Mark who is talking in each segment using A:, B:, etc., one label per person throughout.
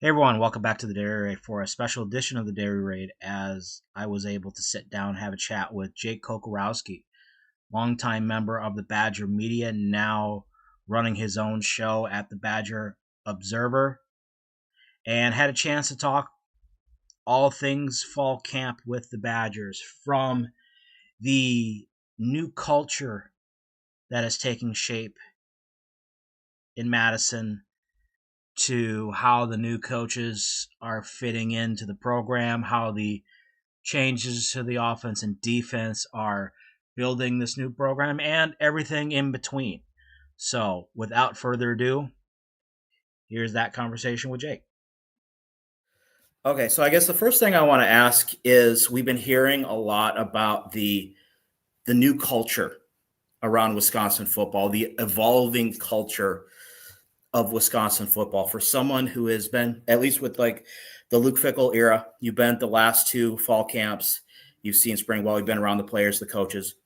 A: Hey everyone, welcome back to the Dairy Raid for a special edition of the Dairy Raid as I was able to sit down and have a chat with Jake Kocorowski, longtime member of the Badger Media, now running his own show at the Badger Observer, and had a chance to talk all things fall camp with the Badgers, from the new culture that is taking shape in Madison to how the new coaches are fitting into the program, how the changes to the offense and defense are building this new program, and everything in between. So, without further ado, here's that conversation with Jake.
B: Okay, so I guess the first thing I want to ask is we've been hearing a lot about the new culture around Wisconsin football, the evolving culture of Wisconsin football. For someone who has been, at least with like the Luke Fickell era, you've been at the last two fall camps, you've seen spring ball, you've been around the players, the coaches.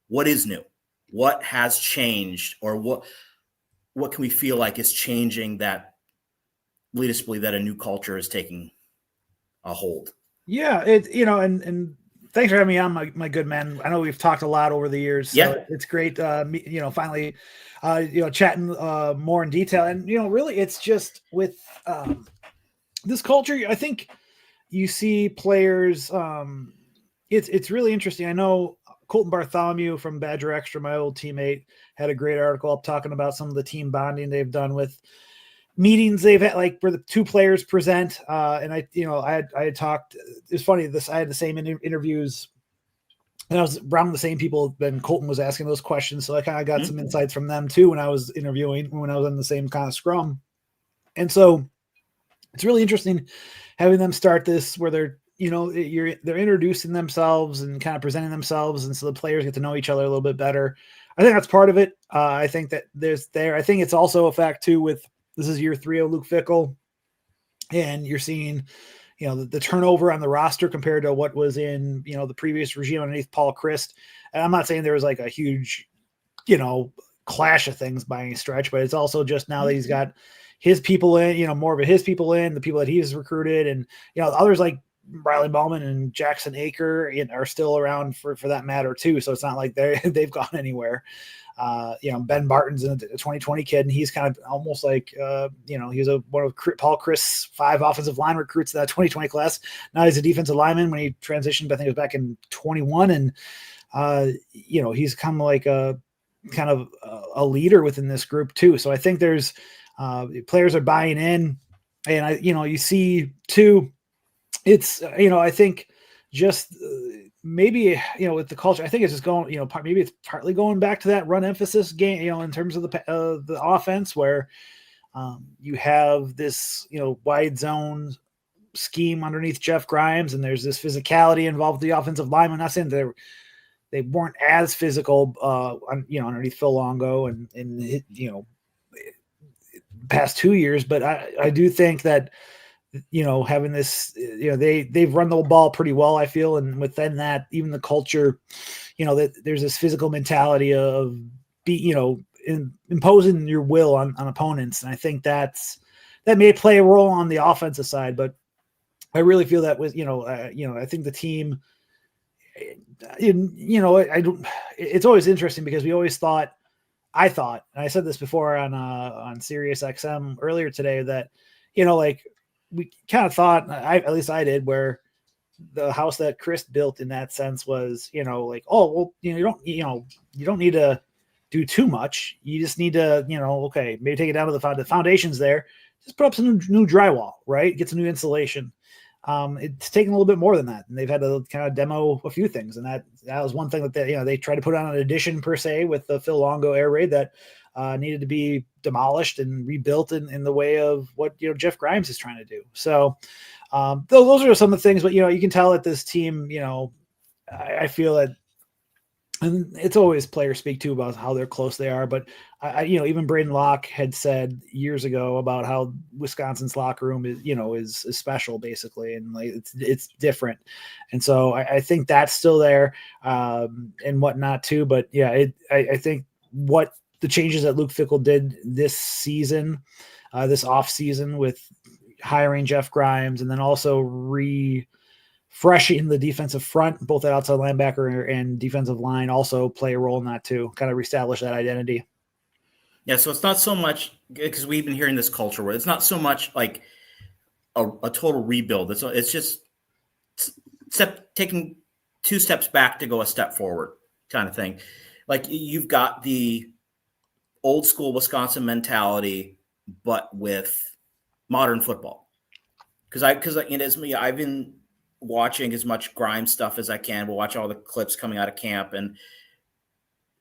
B: What is new? What has changed, or what can we feel like is changing that lead us to believe that a new culture is taking a hold?
C: Yeah, and thanks for having me on, my good man. I know we've talked a lot over the years, so
B: Yeah.
C: it's great, finally, chatting more in detail. And really, it's just with this culture. I think you see players. It's really interesting. I know Colton Bartholomew from Badger Extra, my old teammate, had a great article up talking about some of the team bonding they've done with meetings they've had, like where the two players present. And I had talked, it's funny, I had the same interviews, and I was around the same people when Colton was asking those questions. So I kind of got some insights from them too, when I was interviewing, when I was in the same kind of scrum. And so it's really interesting having them start this where they're introducing themselves and kind of presenting themselves. And so the players get to know each other a little bit better. I think that's part of it. I think that I think it's also a fact too with, this is year 3 of Luke Fickell, and you're seeing, the turnover on the roster compared to what was in, the previous regime underneath Paul Christ. And I'm not saying there was like a huge, clash of things by any stretch, but it's also just now that he's got his people in, more of his people in, the people that he's recruited, and, others like Riley Ballman and Jackson Aker are still around for that matter too. So it's not like they've gone anywhere. Ben Barton's a 2020 kid, and he's kind of almost like, he's one of Paul Christ's 5 offensive line recruits in that 2020 class. Now he's a defensive lineman. When he transitioned, I think it was back in 21. And, he's kind of like a leader within this group too. So I think there's players are buying in, and you see too, it's, I think just maybe, with the culture, I think it's just going, maybe it's partly going back to that run emphasis game, in terms of the offense, where you have this, wide zone scheme underneath Jeff Grimes, and there's this physicality involved with the offensive line. I'm not saying they weren't as physical, underneath Phil Longo and past 2 years, but I do think that, having this, they've run the ball pretty well, I feel. And within that, even the culture, that there's this physical mentality of imposing your will on opponents. And I think that may play a role on the offensive side, but I really feel that with, I think the team, it's always interesting because we always thought, and I said this before on Sirius XM earlier today, that, we kind of thought, at least I did, where the house that Chris built in that sense was, oh, well, you don't need to do too much. You just need to, okay, maybe take it down to the foundation's there. Just put up some new drywall, right? Get some new insulation. It's taken a little bit more than that, and they've had to kind of demo a few things. And that was one thing that they tried to put on an addition per se with the Phil Longo air raid that needed to be demolished and rebuilt in the way of what, Jeff Grimes is trying to do. So those are some of the things, but, you can tell that this team, I feel that, and it's always players speak too about how they're close they are. But even Braden Locke had said years ago about how Wisconsin's locker room is special basically. And like, it's different. And so I think that's still there and whatnot too. But yeah, I think what the changes that Luke Fickell did this season, this off season with, hiring Jeff Grimes and then also refreshing the defensive front, both at outside linebacker and defensive line also play a role in that too, kind of reestablish that identity.
B: Yeah, so it's not so much because we've been hearing this culture where it's not so much like a total rebuild. It's just taking 2 steps back to go a step forward kind of thing. Like you've got the old school Wisconsin mentality, but with modern football. Because I've been watching as much Grimes stuff as I can. We'll watch all the clips coming out of camp, and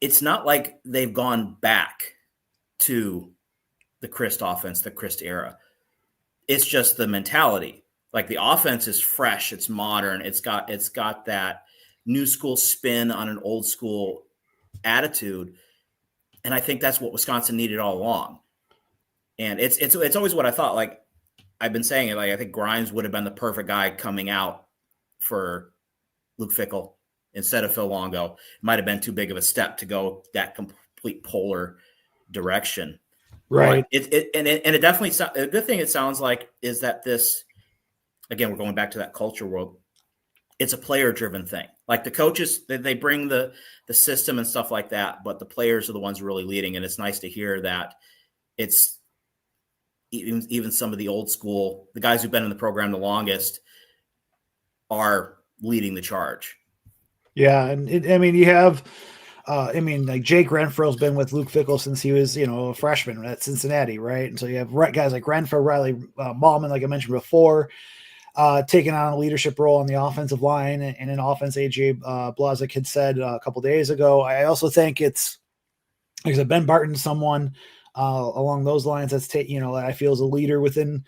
B: it's not like they've gone back to the Christ offense, the Christ era. It's just the mentality. Like the offense is fresh, it's modern, it's got that new school spin on an old school attitude. And I think that's what Wisconsin needed all along. And it's always what I thought. Like I've been saying it, like I think Grimes would have been the perfect guy coming out for Luke Fickell instead of Phil Longo. It might have been too big of a step to go that complete polar direction.
C: Right.
B: But it definitely a good thing it sounds like is that this, again, we're going back to that culture world. It's a player driven thing. Like the coaches, they bring the system and stuff like that, but the players are the ones really leading. And it's nice to hear that it's even some of the old school, the guys who've been in the program the longest are leading the charge.
C: Yeah. And you have, like Jake Renfro's been with Luke Fickell since he was, a freshman at Cincinnati, right? And so you have guys like Renfro, Riley Ballman, like I mentioned before, taking on a leadership role on the offensive line and in offense. AJ Blazik had said a couple days ago. I also think it's, like I said, Ben Barton's someone along those lines that's I feel is a leader within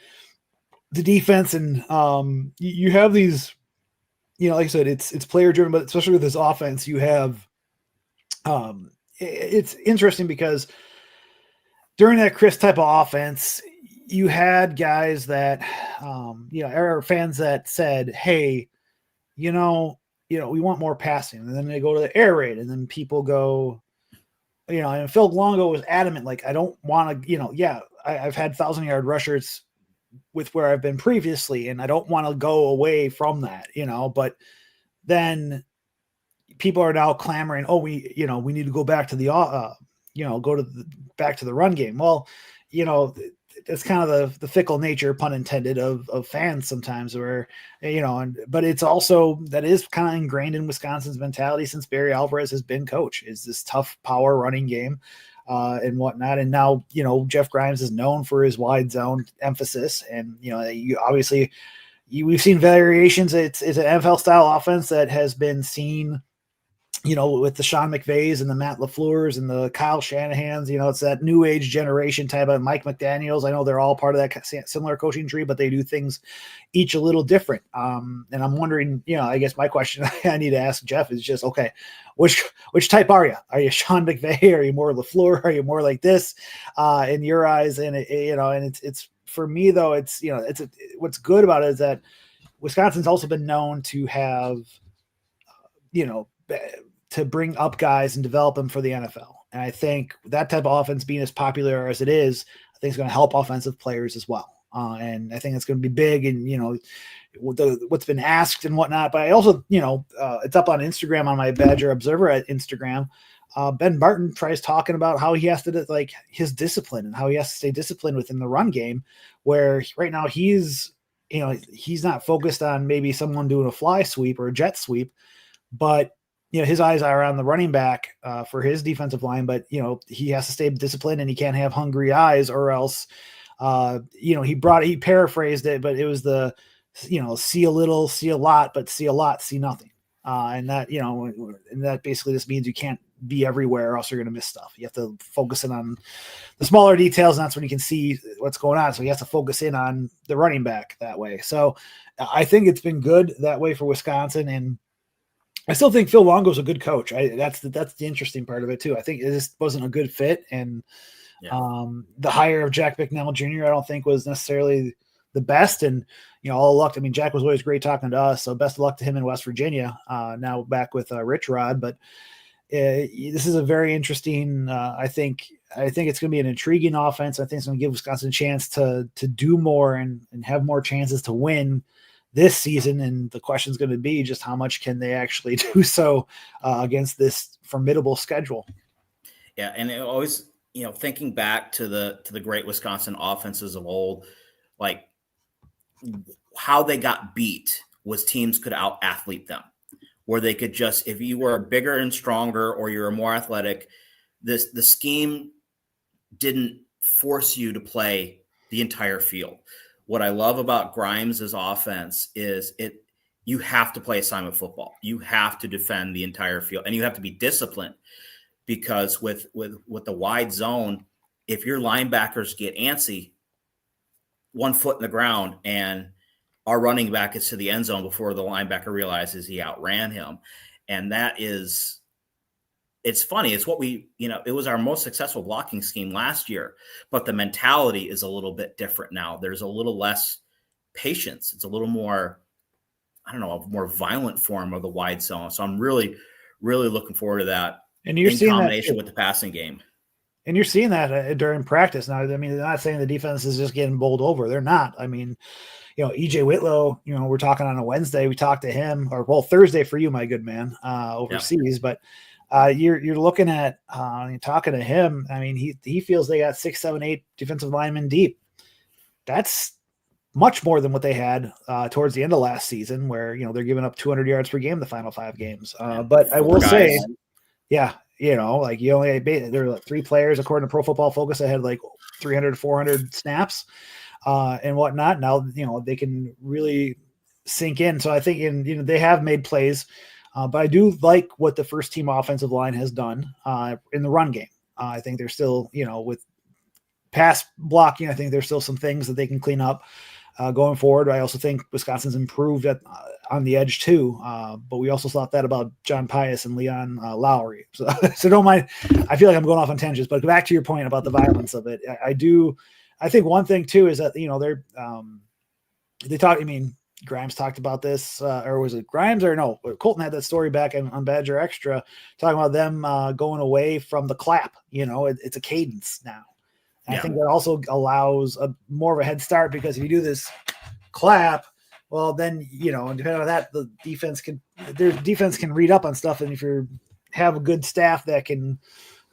C: the defense, and you have these, like I said, it's player driven, but especially with this offense, you have. It's interesting because during that Chris type of offense, you had guys that, are fans that said, hey, we want more passing. And then they go to the air raid, and then people go, and Phil Longo was adamant, like, I don't want to, I've had 1,000-yard rushers with where I've been previously, and I don't want to go away from that, but then people are now clamoring, we need to go back to the, back to the run game. Well, it's kind of the fickle nature, pun intended, of fans sometimes where, but it's also, that is kind of ingrained in Wisconsin's mentality since Barry Alvarez has been coach, is this tough power running game and whatnot. And now, Jeff Grimes is known for his wide zone emphasis. And, we've seen variations. It's an NFL style offense that has been seen, with the Sean McVays and the Matt LaFleurs and the Kyle Shanahans, it's that new age generation type of Mike McDaniels. I know they're all part of that similar coaching tree, but they do things each a little different. And I'm wondering, I guess my question I need to ask Jeff is just, okay, which type are you? Are you Sean McVay? Are you more LaFleur? Are you more like this in your eyes? And it's for me though, what's good about it is that Wisconsin's also been known to have, to bring up guys and develop them for the NFL. And I think that type of offense being as popular as it is, I think it's going to help offensive players as well. And I think it's going to be big and, what's been asked and whatnot. But I also, it's up on Instagram on my Badger Observer at Instagram. Ben Barton tries talking about how he has to, like, his discipline and how he has to stay disciplined within the run game, where right now he's not focused on maybe someone doing a fly sweep or a jet sweep, but his eyes are on the running back for his defensive line, but he has to stay disciplined and he can't have hungry eyes or else, he paraphrased it, but it was the, see a little, see a lot, but see a lot, see nothing. And that, and that basically just means you can't be everywhere or else you're going to miss stuff. You have to focus in on the smaller details, and that's when you can see what's going on. So he has to focus in on the running back that way. So I think it's been good that way for Wisconsin, and I still think Phil Longo's a good coach. That's the interesting part of it too. I think it just wasn't a good fit, and the hire of Jack Bicknell Jr. I don't think was necessarily the best. And all luck. I mean, Jack was always great talking to us, so best of luck to him in West Virginia. Now back with Rich Rod, but this is a very interesting, I think, I think it's going to be an intriguing offense. I think it's going to give Wisconsin a chance to do more and have more chances to win this season. And the question is going to be just how much can they actually do so against this formidable schedule.
B: Yeah, and it always, thinking back to the great Wisconsin offenses of old, like how they got beat was teams could out athlete them, where they could just, if you were bigger and stronger or you're more athletic, the scheme didn't force you to play the entire field. What I love about Grimes' offense is you have to play assignment football. You have to defend the entire field, and you have to be disciplined, because with the wide zone, if your linebackers get antsy, 1 foot in the ground, and our running back is to the end zone before the linebacker realizes he outran him. And it's funny. It's what it was our most successful blocking scheme last year, but the mentality is a little bit different now. There's a little less patience. It's a little more, I don't know, a more violent form of the wide zone. So I'm really, really looking forward to that.
C: And you're
B: in combination with the passing game.
C: And you're seeing that during practice now. I mean, they're not saying the defense is just getting bowled over. They're not. I mean, EJ Whitlow, we're talking on a Wednesday. We talked to him, or Thursday for you, my good man, overseas. Yep. But you're looking at you're talking to him. I mean, he feels they got 6, 7, 8 defensive linemen deep. That's much more than what they had towards the end of last season, where they're giving up 200 yards per game the final 5 games. But I will say, yeah. You only there were 3 players according to Pro Football Focus that had like 300 to 400 snaps and whatnot. Now they can really sink in. So I think they have made plays, but I do like what the first team offensive line has done in the run game. I think there's still with pass blocking. I think there's still some things that they can clean up going forward. I also think Wisconsin's improved on the edge too. But we also thought that about John Pius and Leon Lowry. So don't mind. I feel like I'm going off on tangents, but back to your point about the violence of it. I think one thing too is that, they talk, Grimes talked about this, or was it Grimes or no? Colton had that story back on Badger Extra talking about them going away from the clap. It's a cadence now. And I think that also allows more of a head start, because if you do this clap, well, then, and depending on that, their defense can read up on stuff. And if you have a good staff that can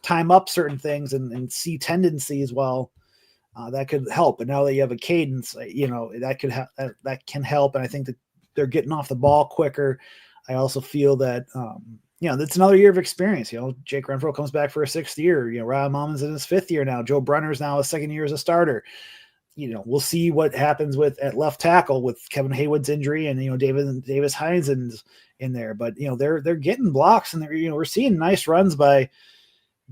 C: time up certain things and see tendencies, well, that could help. But now that you have a cadence, that can help. And I think that they're getting off the ball quicker. I also feel that, that's another year of experience. Jake Renfro comes back for a 6th year. Ryan Mullins in his 5th year now. Joe Brunner's now his 2nd year as a starter. We'll see what happens at left tackle with Kevin Haywood's injury and, Davis Hines in there. But, they're getting blocks, and we're seeing nice runs by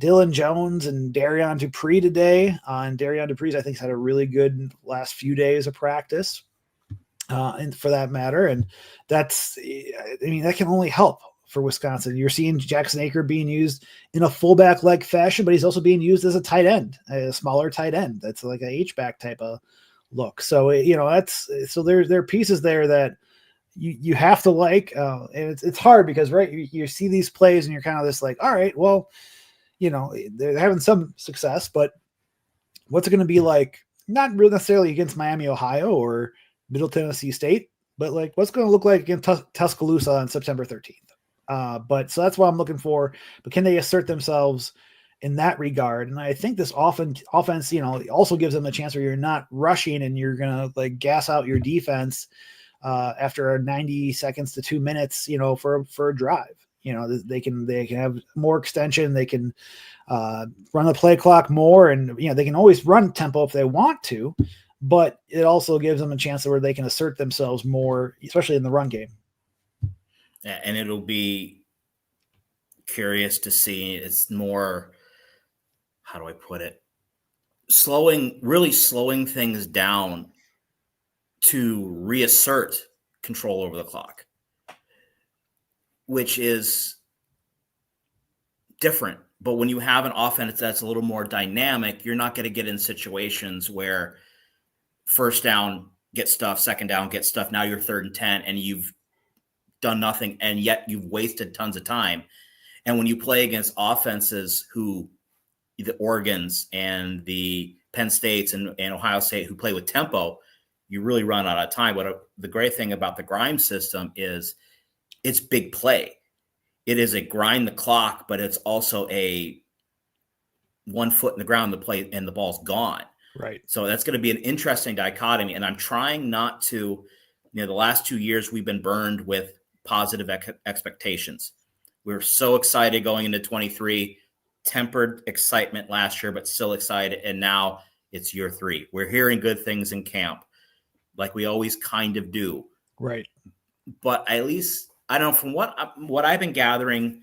C: Dylan Jones and Darian Dupree today. And Darian Dupree's, I think, had a really good last few days of practice, and for that matter. And that can only help for Wisconsin. You're seeing Jackson Aker being used in a fullback-like fashion, but he's also being used as a tight end, a smaller tight end. That's like a H-back type of look. So, there are pieces there that you have to like, and it's hard because, right, you see these plays and you're kind of just like, all right, well, they're having some success, but what's it going to be like? Not really necessarily against Miami, Ohio, or Middle Tennessee State, but like what's going to look like against Tuscaloosa on September 13th. But so that's what I'm looking for. But can they assert themselves in that regard? And I think this offense, also gives them a chance where you're not rushing and you're gonna like gas out your defense after 90 seconds to 2 minutes, for a drive. They can have more extension. They can run the play clock more, and they can always run tempo if they want to. But it also gives them a chance where they can assert themselves more, especially in the run game.
B: And it'll be curious to see. It's more, how do I put it? Really slowing things down to reassert control over the clock, which is different. But when you have an offense that's a little more dynamic, you're not going to get in situations where first down, get stuff, second down, get stuff. Now you're 3rd and 10 and you've done nothing, and yet you've wasted tons of time. And when you play against offenses who the Oregons and the Penn States and Ohio State who play with tempo, you really run out of time. But the great thing about the Grimes system is it's big play. It is a grind the clock, but it's also a 1 foot in the ground to play and the ball's gone.
C: Right.
B: So that's going to be an interesting dichotomy. And I'm trying not to, the last 2 years we've been burned with positive expectations. We were so excited going into 23, tempered excitement last year, but still excited. And now it's year 3. We're hearing good things in camp, like we always kind of do.
C: Right.
B: But at least, I don't know, from what I've been gathering,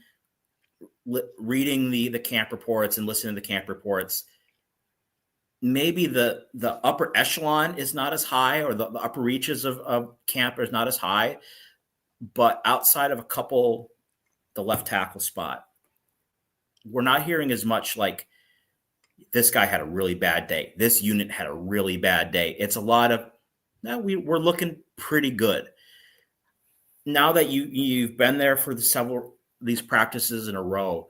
B: reading the camp reports and listening to the camp reports, maybe the upper echelon is not as high, or the upper reaches of camp is not as high. But outside of a couple, the left tackle spot, we're not hearing as much like this guy had a really bad day, this unit had a really bad day. It's a lot of, no, we're looking pretty good. Now that you've been there for these practices in a row,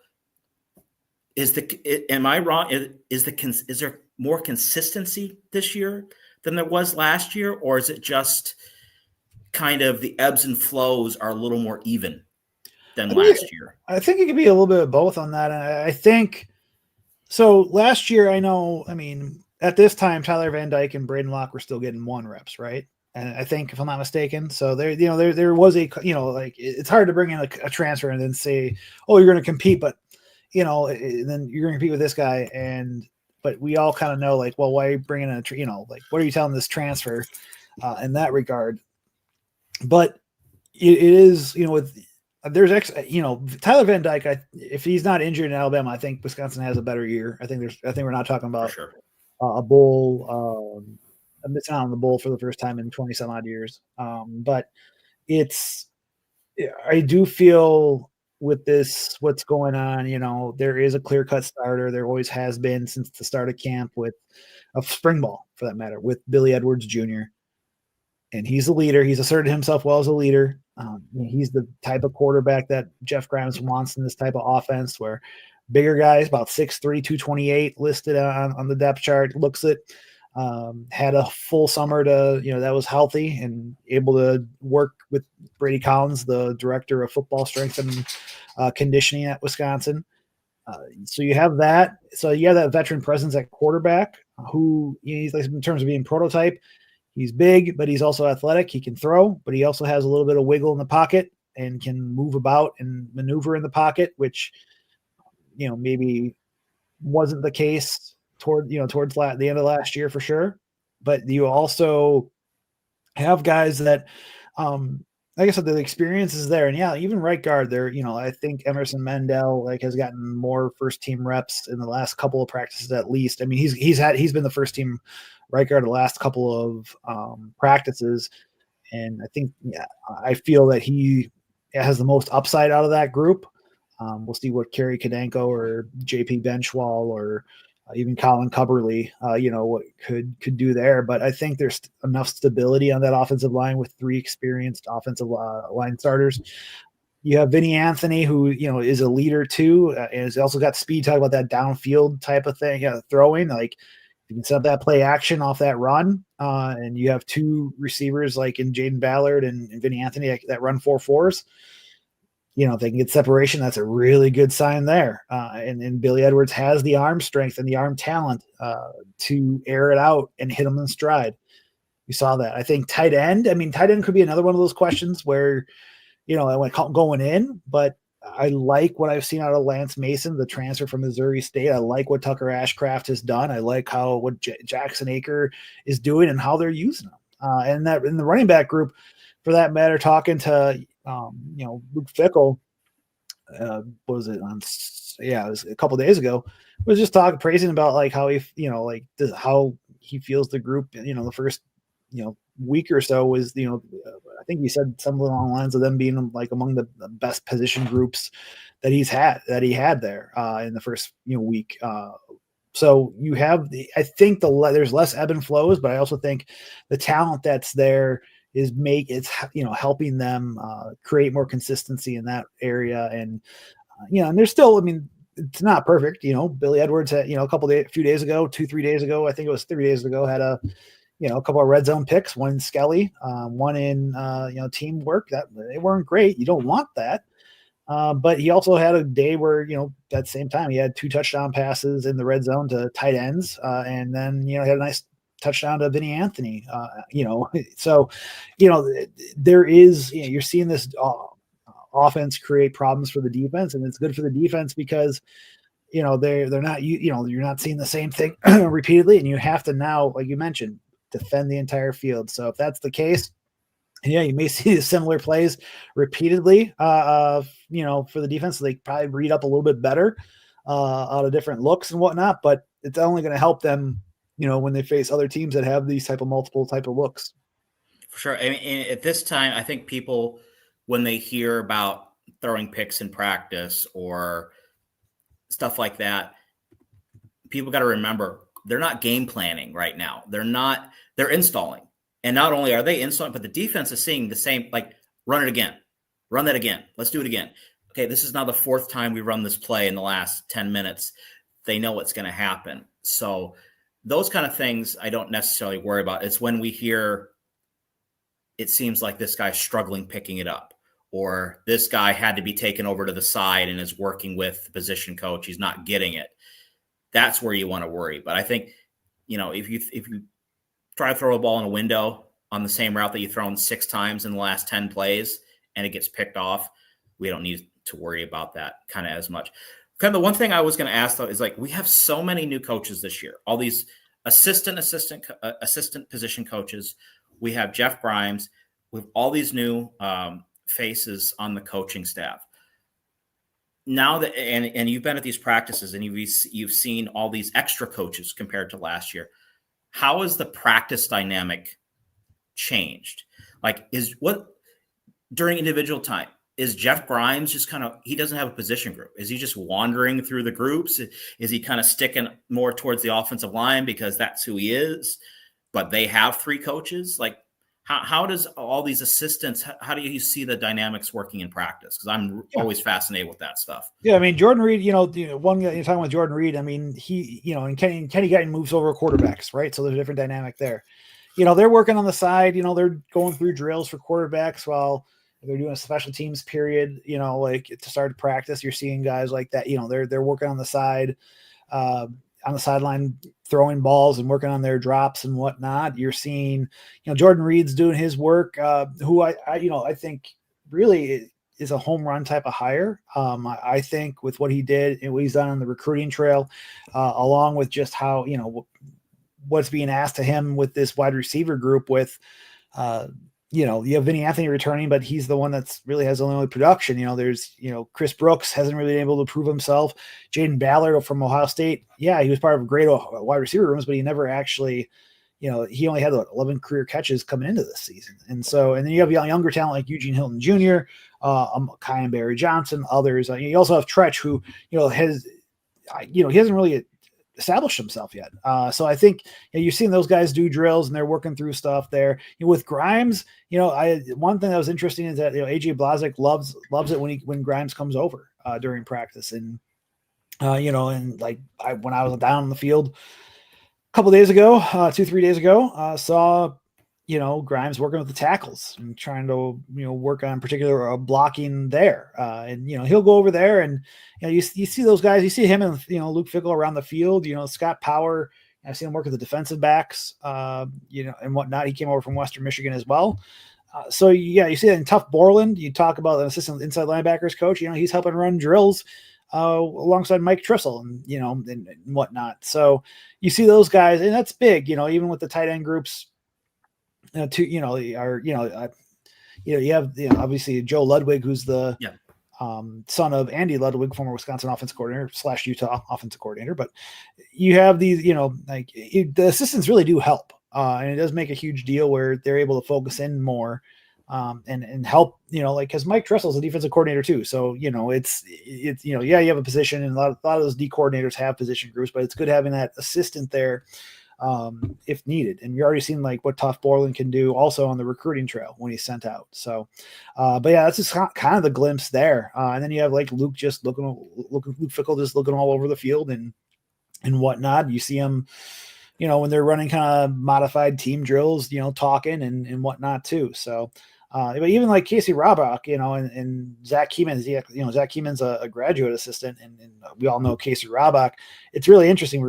B: am I wrong? Is there more consistency this year than there was last year, or is it just kind of the ebbs and flows are a little more even than last year?
C: I think it could be a little bit of both on that. And I think so. Last year, at this time, Tyler Van Dyke and Braden Locke were still getting 1 reps, right? And I think, if I'm not mistaken, so there was like, it's hard to bring in a transfer and then say, oh, you're going to compete, but then you're going to compete with this guy. But we all kind of know, like, well, why are you bringing in like, what are you telling this transfer in that regard? But it is, Tyler Van Dyke, if he's not injured in Alabama, I think Wisconsin has a better year. I think we're not talking about a bowl, missing out on the bowl for the first time in 20 some odd years. But I do feel with this, what's going on, there is a clear cut starter. There always has been since the start of camp, with a spring ball for that matter, with Billy Edwards Jr. And he's a leader. He's asserted himself well as a leader. He's the type of quarterback that Jeff Grimes wants in this type of offense, where bigger guys, about 6'3", 228 listed on the depth chart, looks it. Had a full summer that was healthy and able to work with Brady Collins, the director of football strength and conditioning at Wisconsin. So you have that. So you have that veteran presence at quarterback, who he's like, in terms of being prototype. He's big, but he's also athletic. He can throw, but he also has a little bit of wiggle in the pocket and can move about and maneuver in the pocket, which maybe wasn't the case towards the end of last year for sure. But you also have guys that, like I said, the experience is there. And yeah, even right guard there, I think Emerson Mendel has gotten more first team reps in the last couple of practices at least. I mean, he's been the first team right guard the last couple of practices. And I think, I feel that he has the most upside out of that group. We'll see what Kerry Kadenko or JP Benchwall or even Colin Cubberly, what could do there. But I think there's enough stability on that offensive line with 3 experienced offensive line starters. You have Vinny Anthony, who, is a leader too, and has also got speed. Talk about that downfield type of thing, throwing. Like, you can set up that play action off that run, and you have 2 receivers like in Jaden Ballard and Vinny Anthony that run 4.4s. If they can get separation, that's a really good sign there. And Billy Edwards has the arm strength and the arm talent to air it out and hit them in stride. We saw that. I think tight end could be another one of those questions where, I went going in, but I like what I've seen out of Lance Mason, the transfer from Missouri State. I like what Tucker Ashcraft has done. I like what Jackson Aker is doing and how they're using them. And that in the running back group, for that matter, talking to Luke Fickell, it was a couple of days ago, was just praising about like how he, how he feels the group, the first, week or so was, I think he said something along the lines of them being like among the best position groups that he had there in the first, week. So you have I think there's less ebb and flows, but I also think the talent that's there is helping them create more consistency in that area. And, and there's still, it's not perfect. Billy Edwards had, a few days ago, 2-3 days ago, I think it was 3 days ago, had a couple of red zone picks, one in Skelly, one in teamwork. That they weren't great. You don't want that. But he also had a day where, at the same time, he had 2 touchdown passes in the red zone to tight ends. And then, he had a nice touchdown to Vinny Anthony, so, there is, you're seeing this offense create problems for the defense, and it's good for the defense because, they're not, you're not seeing the same thing repeatedly, and you have to now, like you mentioned, defend the entire field. So if that's the case, yeah, you may see similar plays repeatedly, for the defense. So they probably read up a little bit better out of different looks and whatnot, but it's only going to help them, when they face other teams that have these type of multiple type of looks.
B: For sure. I mean, at this time, I think people, when they hear about throwing picks in practice or stuff like that, people got to remember they're not game planning right now. They're installing. And not only are they installing, but the defense is seeing the same, like, run it again, run that again. Let's do it again. Okay, this is now the 4th time we run this play in the last 10 minutes. They know what's going to happen. So those kind of things I don't necessarily worry about. It's when we hear it seems like this guy's struggling picking it up, or this guy had to be taken over to the side and is working with the position coach. He's not getting it. That's where you want to worry. But I think, if you try to throw a ball in a window on the same route that you've thrown 6 times in the last 10 plays and it gets picked off, we don't need to worry about that kind of as much. Kind of the one thing I was going to ask, though, is like, we have so many new coaches this year, all these assistant position coaches. We have Jeff Grimes with all these new faces on the coaching staff. Now that, and you've been at these practices and you've seen all these extra coaches compared to last year. How has the practice dynamic changed? Like, during individual time, is Jeff Grimes just he doesn't have a position group? Is he just wandering through the groups? Is he kind of sticking more towards the offensive line because that's who he is, but they have 3 coaches? Like, how does all these assistants, how do you see the dynamics working in practice? Because I'm always fascinated with that stuff.
C: Yeah, I mean, Jordan Reed, one guy you're talking with Jordan Reed, I mean, he, and Kenny Guyton moves over quarterbacks, right? So there's a different dynamic there. They're working on the side, they're going through drills for quarterbacks while they're doing a special teams period, like to start practice. You're seeing guys like that, they're working on the side, on the sideline, throwing balls and working on their drops and whatnot. You're seeing, Jordan Reed's doing his work, who I think really is a home run type of hire. I think with what he did and what he's done on the recruiting trail, along with just how, what's being asked to him with this wide receiver group with, you have Vinny Anthony returning, but he's the one that's really has the only production. There's, Chris Brooks hasn't really been able to prove himself. Jaden Ballard from Ohio State. Yeah, he was part of a great wide receiver rooms, but he never actually, he only had 11 career catches coming into this season. And then you have younger talent like Eugene Hilton Jr., Kyan Barry Johnson, others. You also have Tretch, who, he hasn't really established himself yet. So I think you're seeing those guys do drills and they're working through stuff there. With Grimes, one thing that was interesting is that AJ Blazek loves it when Grimes comes over during practice, and when I was down in the field a couple days ago, 2-3 days ago, saw Grimes working with the tackles and trying to work on particular blocking there, and he'll go over there and you see those guys, you see him and Luke Fickell around the field. Scott Power, I've seen him work with the defensive backs, and whatnot. He came over from Western Michigan as well. So you see that in Tuff Borland. You talk about an assistant inside linebackers coach. He's helping run drills alongside Mike Trissel and and whatnot. So you see those guys, and that's big. Even with the tight end groups. You have obviously Joe Ludwig, who's the son of Andy Ludwig, former Wisconsin offensive coordinator / Utah offensive coordinator. But you have these, the assistants really do help, and it does make a huge deal where they're able to focus in more and help. Because Mike Tressel's a defensive coordinator too, so it's you have a position, and a lot of those D coordinators have position groups, but it's good having that assistant there. if needed. And we already seen like what Tough Borland can do also on the recruiting trail when he's sent out. So, but yeah, that's just kind of the glimpse there. And then you have like Luke just Luke Fickle just looking all over the field and whatnot. You see him, when they're running kind of modified team drills, talking and whatnot too. So, but even like Casey Robach, and Zach Keeman's, Zach Keeman's a graduate assistant, and we all know Casey Robach. It's really interesting.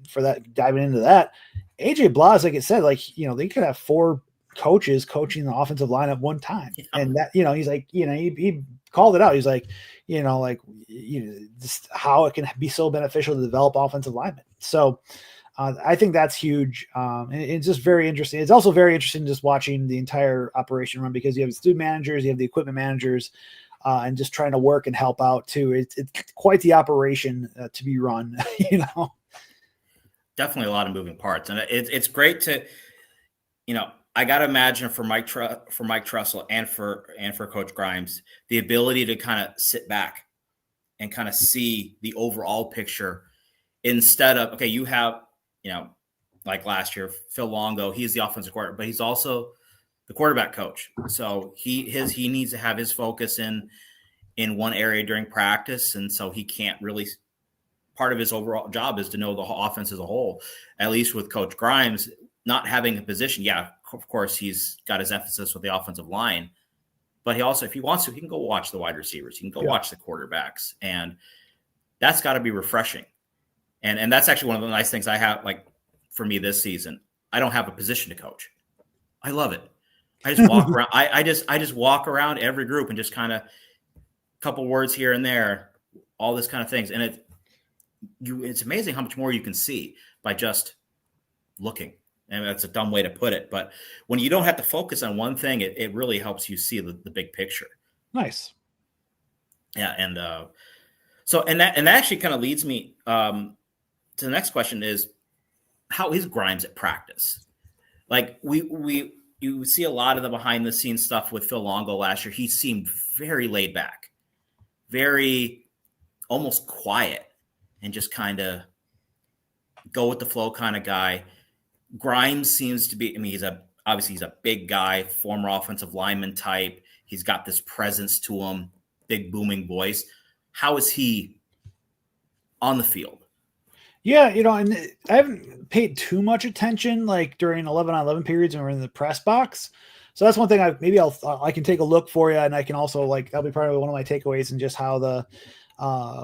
C: For that, diving into that, AJ Blas, like it said, like, they could have 4 coaches coaching the offensive line at one time. Yeah. And that, he's like, he called it out. He's like, just how it can be so beneficial to develop offensive linemen. So, I think that's huge. And it's just very interesting. It's also very interesting just watching the entire operation run, because you have the student managers, you have the equipment managers, and just trying to work and help out too. It's quite the operation to be run,
B: Definitely a lot of moving parts. And it's great to, I got to imagine for Mike Trussell and for Coach Grimes, the ability to kind of sit back and kind of see the overall picture instead of, okay, you have, like last year, Phil Longo, he's the offensive coordinator, but he's also the quarterback coach. So he needs to have his focus in one area during practice. And so he can't really, part of his overall job is to know the offense as a whole. At least with Coach Grimes not having a position. Yeah, of course, he's got his emphasis with the offensive line, but he also, if he wants to, he can go watch the wide receivers. He can go watch the quarterbacks, and that's got to be refreshing. And that's actually one of the nice things I have, like for me this season. I don't have a position to coach. I love it. I just walk around. I just walk around every group and just kind of couple words here and there, all this kind of things. And it's amazing how much more you can see by just looking. And that's a dumb way to put it, but when you don't have to focus on one thing, it really helps you see the big picture.
C: Nice.
B: Yeah. And that actually kind of leads me to the next question is, how is Grimes at practice? Like you see a lot of the behind the scenes stuff with Phil Longo last year. He seemed very laid back, very almost quiet, and just kind of go with the flow kind of guy. Grimes seems to be, he's a big guy, former offensive lineman type. He's got this presence to him, big booming voice. How is he on the field?
C: Yeah, and I haven't paid too much attention like during 11-on-11 periods when we're in the press box. So that's one thing I can take a look for you, and I can also that'll be part of one of my takeaways and just how the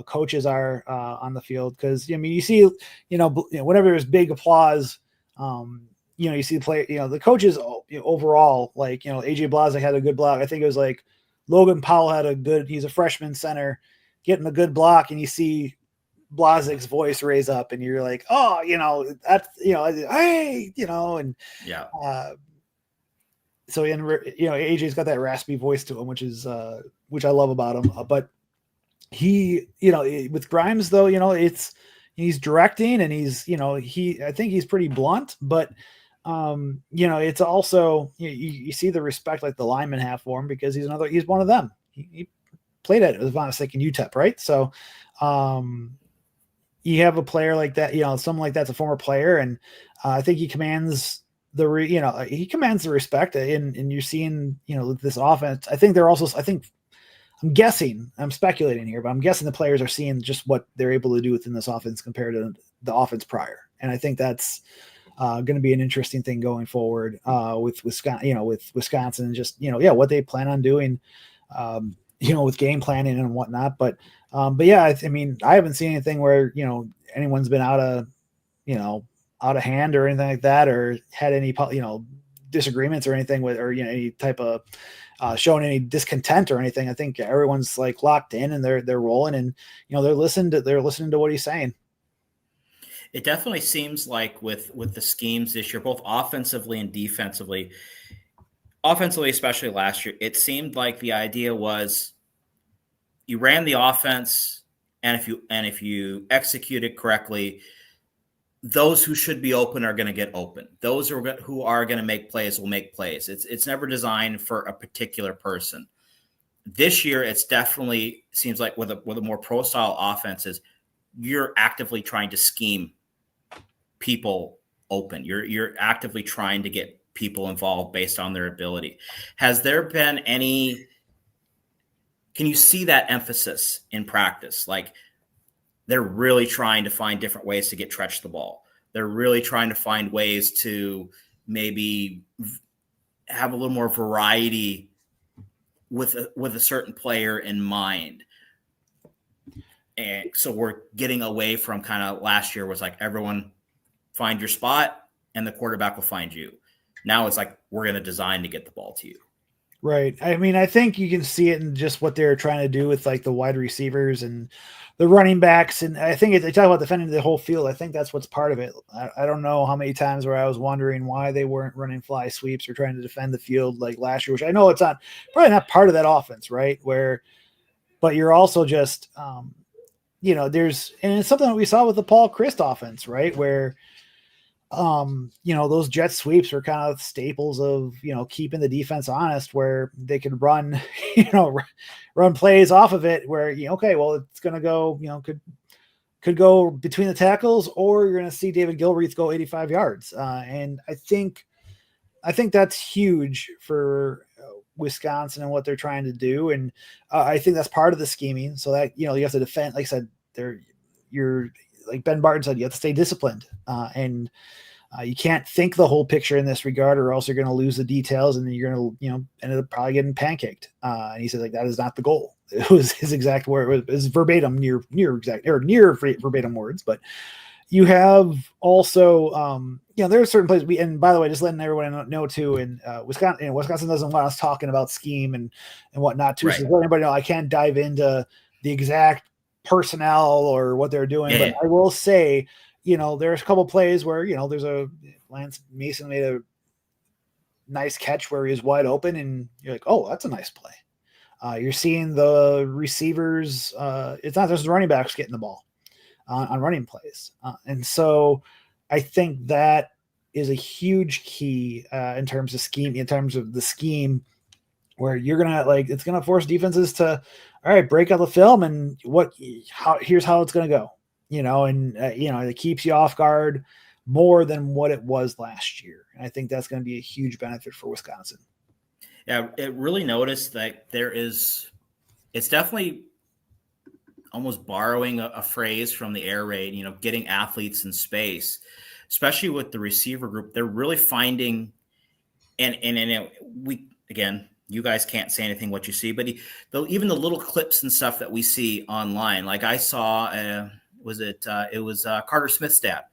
C: coaches are on the field. Because you see, whenever there's big applause, you see the player, the coaches overall, like AJ Blasek had a good block. I think it was like Logan Powell he's a freshman center getting a good block, and you see Blazek's voice raise up, and you're like, oh, that's, hey, and
B: yeah.
C: So AJ's got that raspy voice to him, which I love about him. But he, with Grimes though, he's directing, and I think he's pretty blunt, but it's also, you see the respect like the linemen have for him, because he's one of them. He played at Vonsick and UTEP, right? So, you have a player like that, someone like that's a former player, and I think he commands the respect, and you're seeing, this offense. I'm guessing, I'm speculating here, but I'm guessing the players are seeing just what they're able to do within this offense compared to the offense prior. And I think that's going to be an interesting thing going forward with Wisconsin, and just, what they plan on doing, with game planning and whatnot. But yeah, I haven't seen anything where, anyone's been out of hand or anything like that, or had any, disagreements or anything with, or, any type of showing any discontent or anything. I think everyone's like locked in, and they're rolling, and, they're listening to what he's saying.
B: It definitely seems like with the schemes this year, both offensively and defensively, especially last year, it seemed like the idea was you ran the offense, and if you execute it correctly, those who should be open are going to get open. Those who are going to make plays will make plays. It's never designed for a particular person. This year, it's definitely seems like with a more pro style offenses, you're actively trying to scheme people open. You're actively trying to get people involved based on their ability. Has there been any? Can you see that emphasis in practice? Like they're really trying to find different ways to get Tretch the ball. They're really trying to find ways to maybe have a little more variety with a certain player in mind. And so we're getting away from kind of last year was like everyone find your spot and the quarterback will find you. Now it's like we're going to design to get the ball to you.
C: Right. I mean, I think you can see it in just what they're trying to do with like the wide receivers and the running backs. And I think they talk about defending the whole field. I think that's what's part of it. I don't know how many times where I was wondering why they weren't running fly sweeps or trying to defend the field like last year, which I know it's not probably not part of that offense, right? But you're also just, and it's something that we saw with the Paul Christ offense, right? Where, those jet sweeps are kind of staples of, keeping the defense honest, where they could run, run plays off of it where, okay, well, it's going to go, could go between the tackles, or you're going to see David Gilreath go 85 yards. And I think that's huge for Wisconsin and what they're trying to do. And I think that's part of the scheming, so that, you have to defend, like I said, you're like Ben Barton said, you have to stay disciplined, and you can't think the whole picture in this regard, or else you're going to lose the details, and then you're going to, end up probably getting pancaked. And he said, like, that is not the goal. It was his exact word. It was verbatim, near verbatim words. But you have also, there are certain places and by the way, just letting everyone know too, and Wisconsin doesn't want us talking about scheme and whatnot too. Right. So let everybody know I can't dive into the exact personnel or what they're doing, but I will say, there's a couple plays where, there's Lance Mason made a nice catch where he was wide open, and you're like, oh, that's a nice play. You're seeing the receivers. It's not just the running backs getting the ball on running plays. And so I think that is a huge key in terms of the scheme, where you're going to it's going to force defenses to, all right, break out the film and here's how it's going to go, it keeps you off guard more than what it was last year. And I think that's going to be a huge benefit for Wisconsin.
B: Yeah. It really noticed that it's definitely almost borrowing a phrase from the air raid, getting athletes in space, especially with the receiver group. They're really finding, and again, you guys can't say anything what you see, but even the little clips and stuff that we see online, like I saw, it was Carter Smith's dad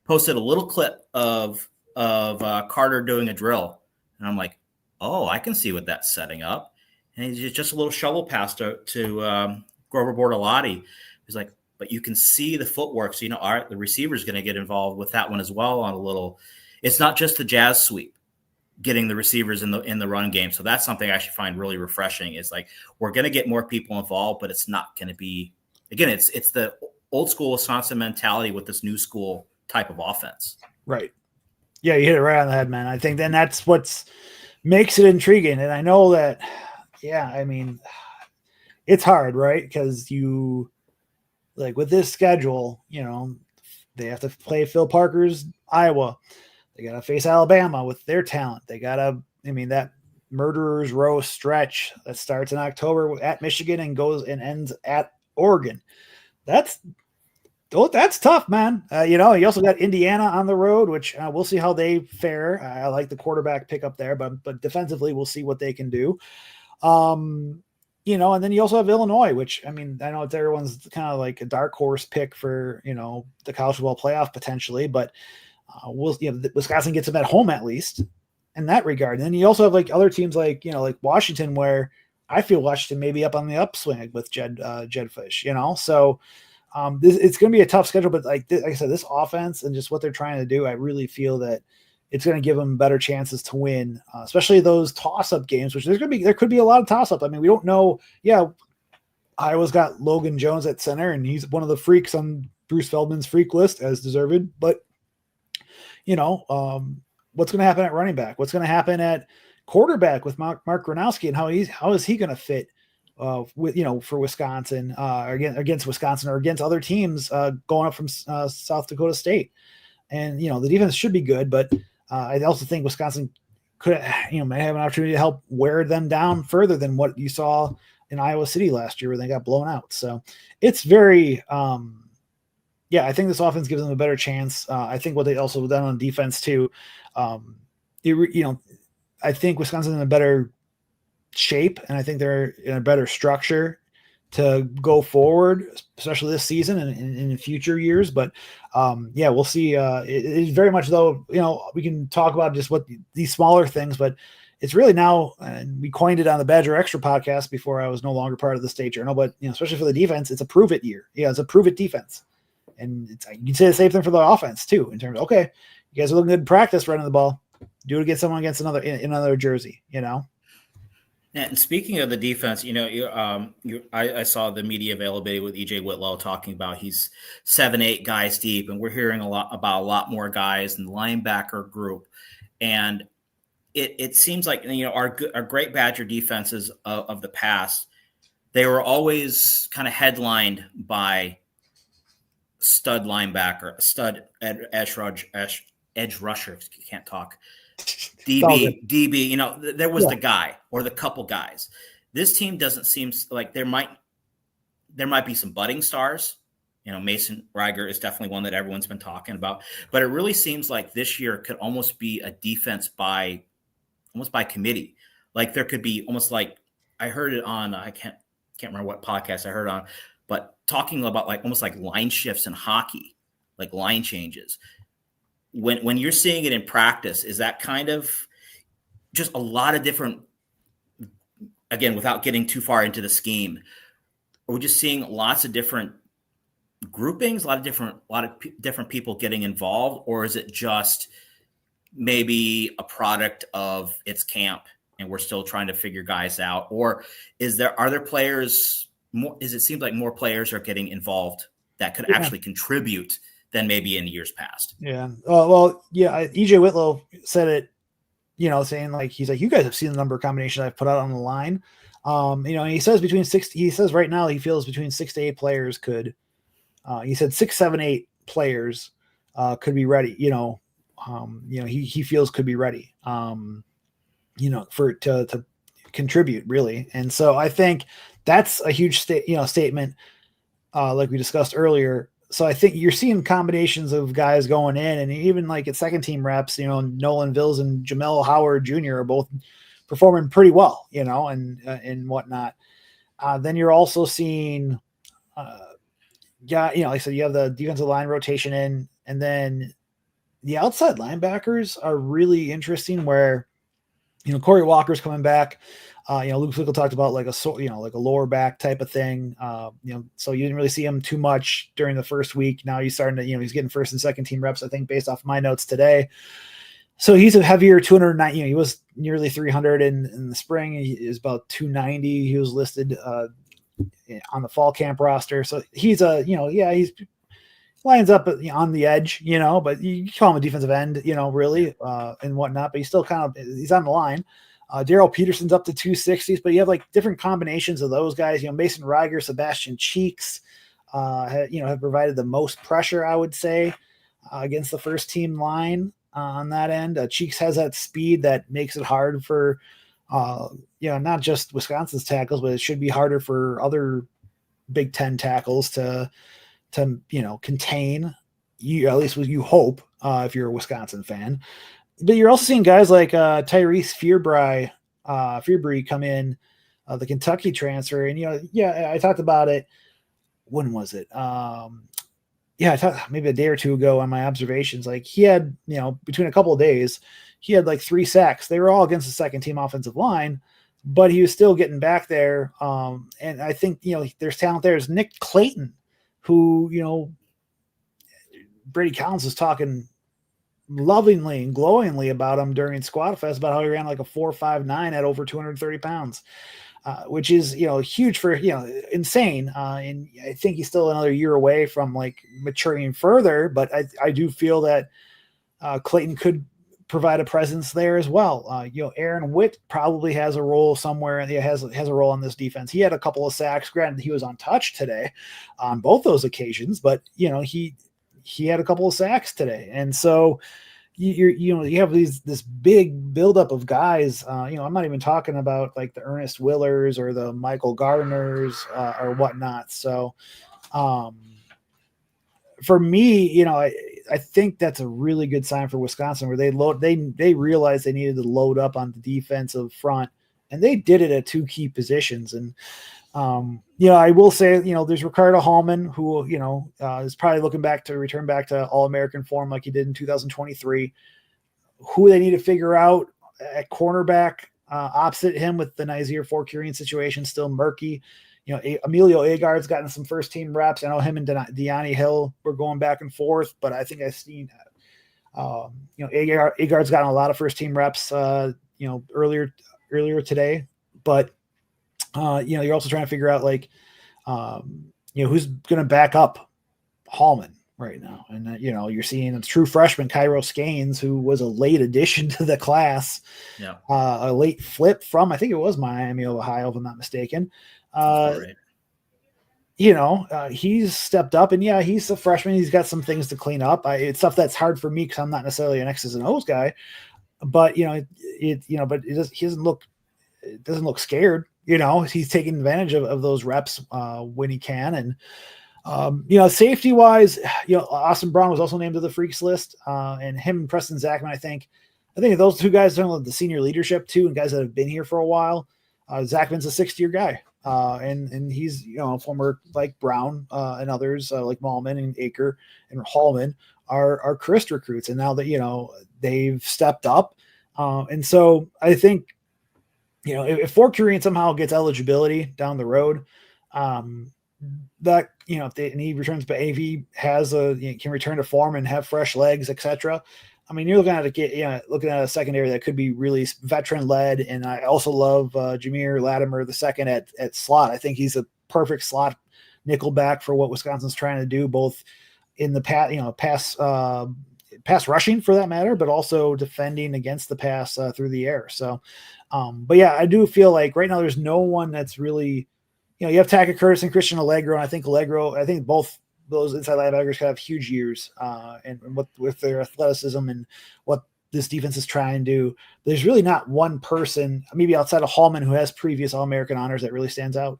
B: posted a little clip of Carter doing a drill. And I'm like, oh, I can see what that's setting up. And it's just a little shovel pass to Grover Bortolotti. He's like, but you can see the footwork. So, all right, the receiver's going to get involved with that one as well on a little. It's not just the jazz sweep getting the receivers in the run game. So that's something I actually find really refreshing, is like, we're going to get more people involved, but it's not going to be, again, it's the old school Wisconsin mentality with this new school type of offense.
C: Right. Yeah. You hit it right on the head, man. I think then that's what makes it intriguing. And I know that, it's hard, right? Because with this schedule, they have to play Phil Parker's Iowa. They got to face Alabama with their talent. They got to, that murderer's row stretch that starts in October at Michigan and goes and ends at Oregon. That's tough, man. You also got Indiana on the road, which we'll see how they fare. I like the quarterback pickup there, but defensively, we'll see what they can do. And then you also have Illinois, which, I know it's everyone's kind of like a dark horse pick for, the college football playoff potentially, but Wisconsin gets them at home at least in that regard. And then you also have other teams like Washington, where I feel Washington may be up on the upswing with Jed Fish, so it's going to be a tough schedule, but like I said, this offense and just what they're trying to do, I really feel that it's going to give them better chances to win, especially those toss-up games, which there could be a lot of toss-up. We don't know. Yeah, Iowa's got Logan Jones at center, and he's one of the freaks on Bruce Feldman's freak list, as deserved. But what's going to happen at running back? What's going to happen at quarterback with Mark Gronowski, and how is he going to fit for Wisconsin against Wisconsin or against other teams going up from South Dakota State? and the defense should be good, but I also think Wisconsin could may have an opportunity to help wear them down further than what you saw in Iowa City last year where they got blown out. So it's very I think this offense gives them a better chance. I think what they also done on defense too. I think Wisconsin's in a better shape, and I think they're in a better structure to go forward, especially this season and in future years. But we'll see. It's very much though, we can talk about just what these smaller things, but it's really now, and we coined it on the Badger Extra podcast before I was no longer part of the State Journal, but especially for the defense, it's a prove it year. Yeah, it's a prove it defense. And you can say the same thing for the offense too, in terms of, okay, you guys are looking good in practice running the ball. Do it against someone against another jersey,
B: And speaking of the defense, I saw the media availability with EJ Whitlow talking about he's 7-8 guys deep, and we're hearing a lot more guys in the linebacker group. And it seems like our great Badger defenses of the past, they were always kind of headlined by stud linebacker, stud edge rusher. Can't talk. DB, there was the guy or the couple guys. This team doesn't seem like there might be some budding stars. Mason Reiger is definitely one that everyone's been talking about, but it really seems like this year could almost be a defense by committee. Like there could be almost like, I heard it on, I can't remember what podcast I heard on, but talking about like almost like line shifts in hockey, like line changes. When you're seeing it in practice, is that kind of just a lot of different, again, without getting too far into the scheme, are we just seeing lots of different groupings, a lot of different people getting involved, or is it just maybe a product of its camp and we're still trying to figure guys out? Or are there players more, it seems like more players are getting involved that could actually contribute than maybe in years past?
C: Yeah. EJ Whitlow said it, saying like, he's like, you guys have seen the number of combinations I've put out on the line. And he says he says right now he feels between 6 to 8 players could, he said 6, 7, 8 players could be ready, he feels could be ready, to contribute really. And so I think that's a huge statement, like we discussed earlier. So I think you're seeing combinations of guys going in, and even like at second team reps, Nolan Vills and Jamel Howard Jr. are both performing pretty well, and whatnot. Then you're also seeing, like I said, you have the defensive line rotation in, and then the outside linebackers are really interesting where, Corey Walker's coming back. Luke Fickle talked about like a lower back type of thing. So you didn't really see him too much during the first week. Now he's starting to, he's getting first and second team reps, I think, based off my notes today. So he's a heavier 290, he was nearly 300 in the spring. He is about 290. He was listed on the fall camp roster. So he's he's lines up on the edge, but you call him a defensive end, really, and whatnot, but he's still he's on the line. Daryl Peterson's up to 260s, but you have like different combinations of those guys. Mason Reiger, Sebastian Cheeks, have provided the most pressure, I would say, against the first team line on that end. Cheeks has that speed that makes it hard for, not just Wisconsin's tackles, but it should be harder for other Big Ten tackles to contain you, at least you hope, if you're a Wisconsin fan. But you're also seeing guys like Tyrese Fearbry come in, the Kentucky transfer. And, I talked about it. When was it? I thought maybe a day or two ago on my observations. Like he had, between a couple of days, he had like 3 sacks. They were all against the second team offensive line, but he was still getting back there. And I think, there's talent there. There's Nick Clayton, who, Brady Collins was talking lovingly and glowingly about him during Squad Fest, about how he ran like a 4.59 at over 230 pounds, which is, huge for, insane. And I think he's still another year away from like maturing further, but I do feel that Clayton could provide a presence there as well. Aaron Witt probably has a role somewhere, and has a role on this defense. He had a couple of sacks. Granted, he was untouched today on both those occasions, but he he had a couple of sacks today. And so you have this big buildup of guys. I'm not even talking about like the Ernest Willers or the Michael Gardners or whatnot. So for me, I think that's a really good sign for Wisconsin, where they realized they needed to load up on the defensive front, and they did it at two key positions. And I will say, there's Ricardo Hallman, who is probably looking back to return back to All-American form like he did in 2023. Who they need to figure out at cornerback opposite him with the Nazir Forkurian situation still murky. Emilio Agard's gotten some first team reps. I know him and Deani Hill were going back and forth, but I think I've seen, Agard's gotten a lot of first team reps, earlier today. But you're also trying to figure out who's going to back up Hallman right now. And you're seeing a true freshman, Kairos Gaines, who was a late addition to the class, a late flip from, I think it was Miami of Ohio, if I'm not mistaken.
B: Right.
C: He's stepped up, and he's a freshman. He's got some things to clean up. It's stuff that's hard for me because I'm not necessarily an X's and O's guy, but he doesn't look scared. He's taking advantage of those reps when he can. And safety wise, Austin Brown was also named to the freaks list, and him and Preston Zachman. I think those two guys are the senior leadership too, and guys that have been here for a while. Zachman's a 6th-year guy. And he's, former like Brown and others like Malman and Aker and Hallman are Christ recruits. And now that, they've stepped up. And so I think, if Forkurian somehow gets eligibility down the road, that, and he returns, but if he has can return to form and have fresh legs, etc. I mean, you're looking at a secondary that could be really veteran led. And I also love Jameer Latimer II at slot. I think he's a perfect slot nickelback for what Wisconsin's trying to do, both in the pass rushing for that matter, but also defending against the pass through the air. So, I do feel like right now there's no one that's really, you have Taka Curtis and Christian Allegro. And I think both those inside linebackers could have huge years, and with their athleticism and what this defense is trying to do. There's really not one person, maybe outside of Hallman, who has previous All-American honors, that really stands out.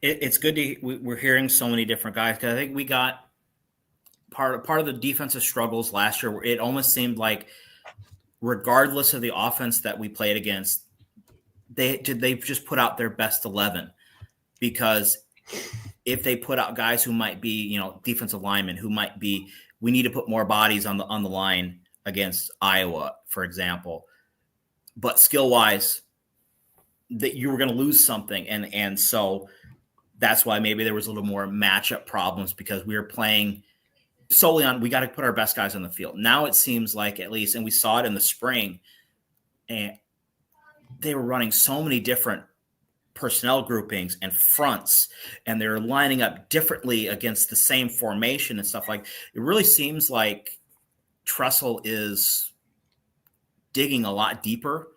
B: It's good we're hearing so many different guys, because I think we got part of the defensive struggles last year, where it almost seemed like, regardless of the offense that we played against, they just put out their best 11, because if they put out guys who might be, defensive linemen who might be, we need to put more bodies on the line against Iowa, for example. But skill wise, that you were going to lose something. And so that's why maybe there was a little more matchup problems, because we were playing solely on, we got to put our best guys on the field. Now it seems like, at least, and we saw it in the spring, and they were running so many different personnel groupings and fronts, and they're lining up differently against the same formation and stuff. Like, it really seems like Tressel is digging a lot deeper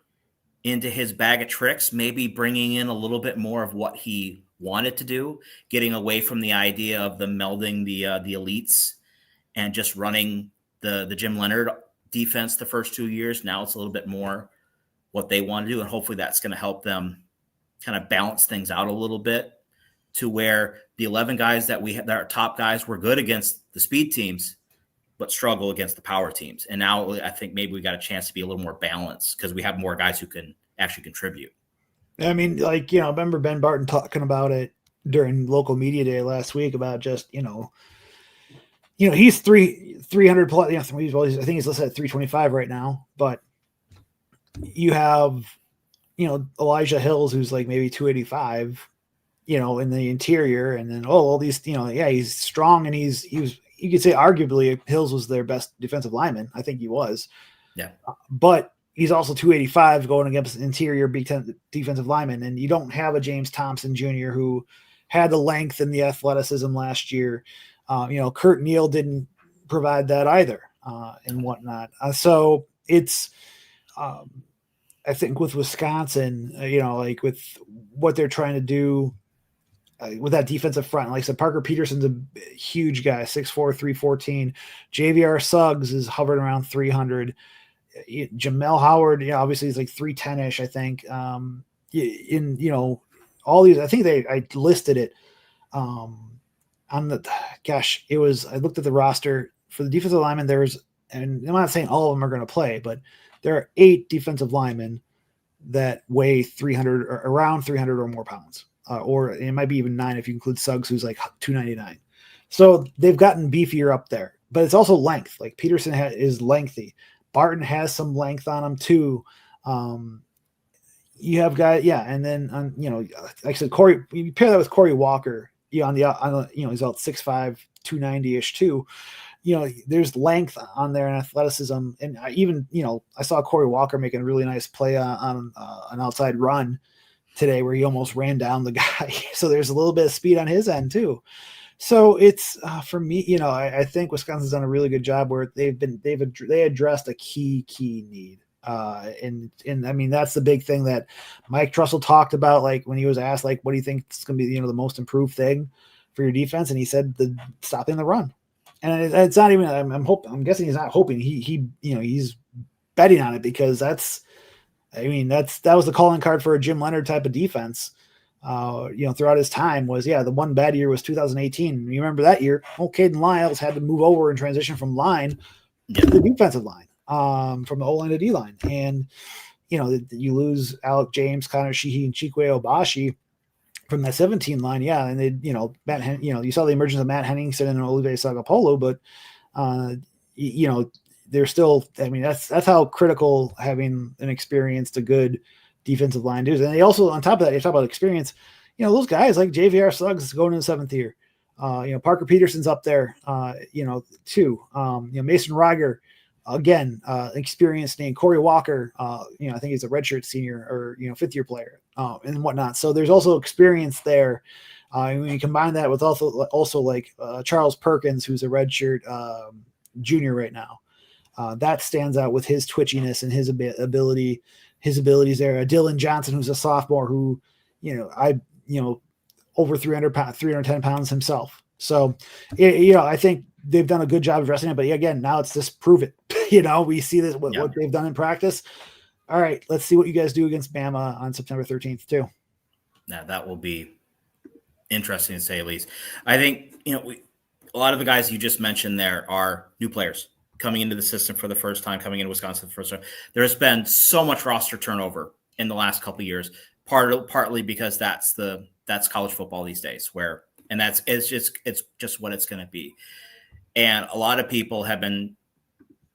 B: into his bag of tricks, maybe bringing in a little bit more of what he wanted to do, getting away from the idea of them melding the elites and just running the Jim Leonard defense the first 2 years. Now it's a little bit more what they want to do, and hopefully that's going to help them kind of balance things out a little bit, to where the 11 guys that we had, that are top guys, were good against the speed teams, but struggle against the power teams. And now I think maybe we got a chance to be a little more balanced, because we have more guys who can actually contribute. I
C: mean, I remember Ben Barton talking about it during local media day last week about just, he's 300 plus, I think he's listed at 325 right now, but you have, Elijah Hills, who's like maybe 285, in the interior. And then, all these, he's strong, and you could say arguably Hills was their best defensive lineman. I think he was.
B: Yeah.
C: But he's also 285 going against interior Big Ten defensive lineman. And you don't have a James Thompson Jr. who had the length and the athleticism last year. Kurt Neal didn't provide that either, and whatnot. So it's, I think with Wisconsin, like with what they're trying to do, with that defensive front. Like I said, Parker Peterson's a huge guy, 6'4", 314. JVR Suggs is hovering around 300. Jamel Howard, obviously he's like 310-ish, I think. All these, I think I listed it on the, gosh, I looked at the roster for the defensive linemen. And I'm not saying all of them are going to play, but there are 8 defensive linemen that weigh 300 or around 300 or more pounds. Or it might be even 9 if you include Suggs, who's like 299. So they've gotten beefier up there, but it's also length. Like Peterson is lengthy. Barton has some length on him too. You have guys, and then like I said, Corey. You pair that with Corey Walker. He's about 6'5", 290-ish too. There's length on there and athleticism, and I saw Corey Walker making a really nice play on an outside run today where he almost ran down the guy. So there's a little bit of speed on his end too. So it's for me, I think Wisconsin's done a really good job where they addressed a key need. And I mean, that's the big thing that Mike Trussell talked about, like when he was asked, like, what do you think is going to be, the most improved thing for your defense? And he said stopping the run. And it's not even, I'm guessing he's not hoping, he's betting on it, because that was the calling card for a Jim Leonard type of defense. Throughout his time was, the one bad year was 2018. You remember that year? Caden Lyles had to move over and transition from line to the defensive line, from the O-line to D-line. And, you lose Alec James, Connor Sheehy, and Chikwe Obashi from that 17 line. Yeah. And they, you saw the emergence of Matt Henningsen and Olivier Sagapolo, but, they're still, that's how critical having an experienced, a good defensive line is. And they also, on top of that, you talk about experience, those guys like JVR Suggs going in the 7th year, Parker Peterson's up there, too. Mason Reiger, again, experienced name. Corey Walker, I think he's a redshirt senior or, 5th year player, and whatnot. So there's also experience there. When you combine that with also like Charles Perkins, who's a redshirt junior right now, that stands out with his twitchiness and his abilities there. Dylan Johnson, who's a sophomore, who, over 310 pounds himself. So, I think they've done a good job addressing it. But again, now it's just prove it. We see this what they've done in practice. All right, let's see what you guys do against Bama on September 13th too.
B: Now that will be interesting to say the least. I think a lot of the guys you just mentioned there are new players coming into the system for the first time, coming into Wisconsin for the first time. There's been so much roster turnover in the last couple of years, partly because that's college football these days, it's just what it's going to be. And a lot of people have been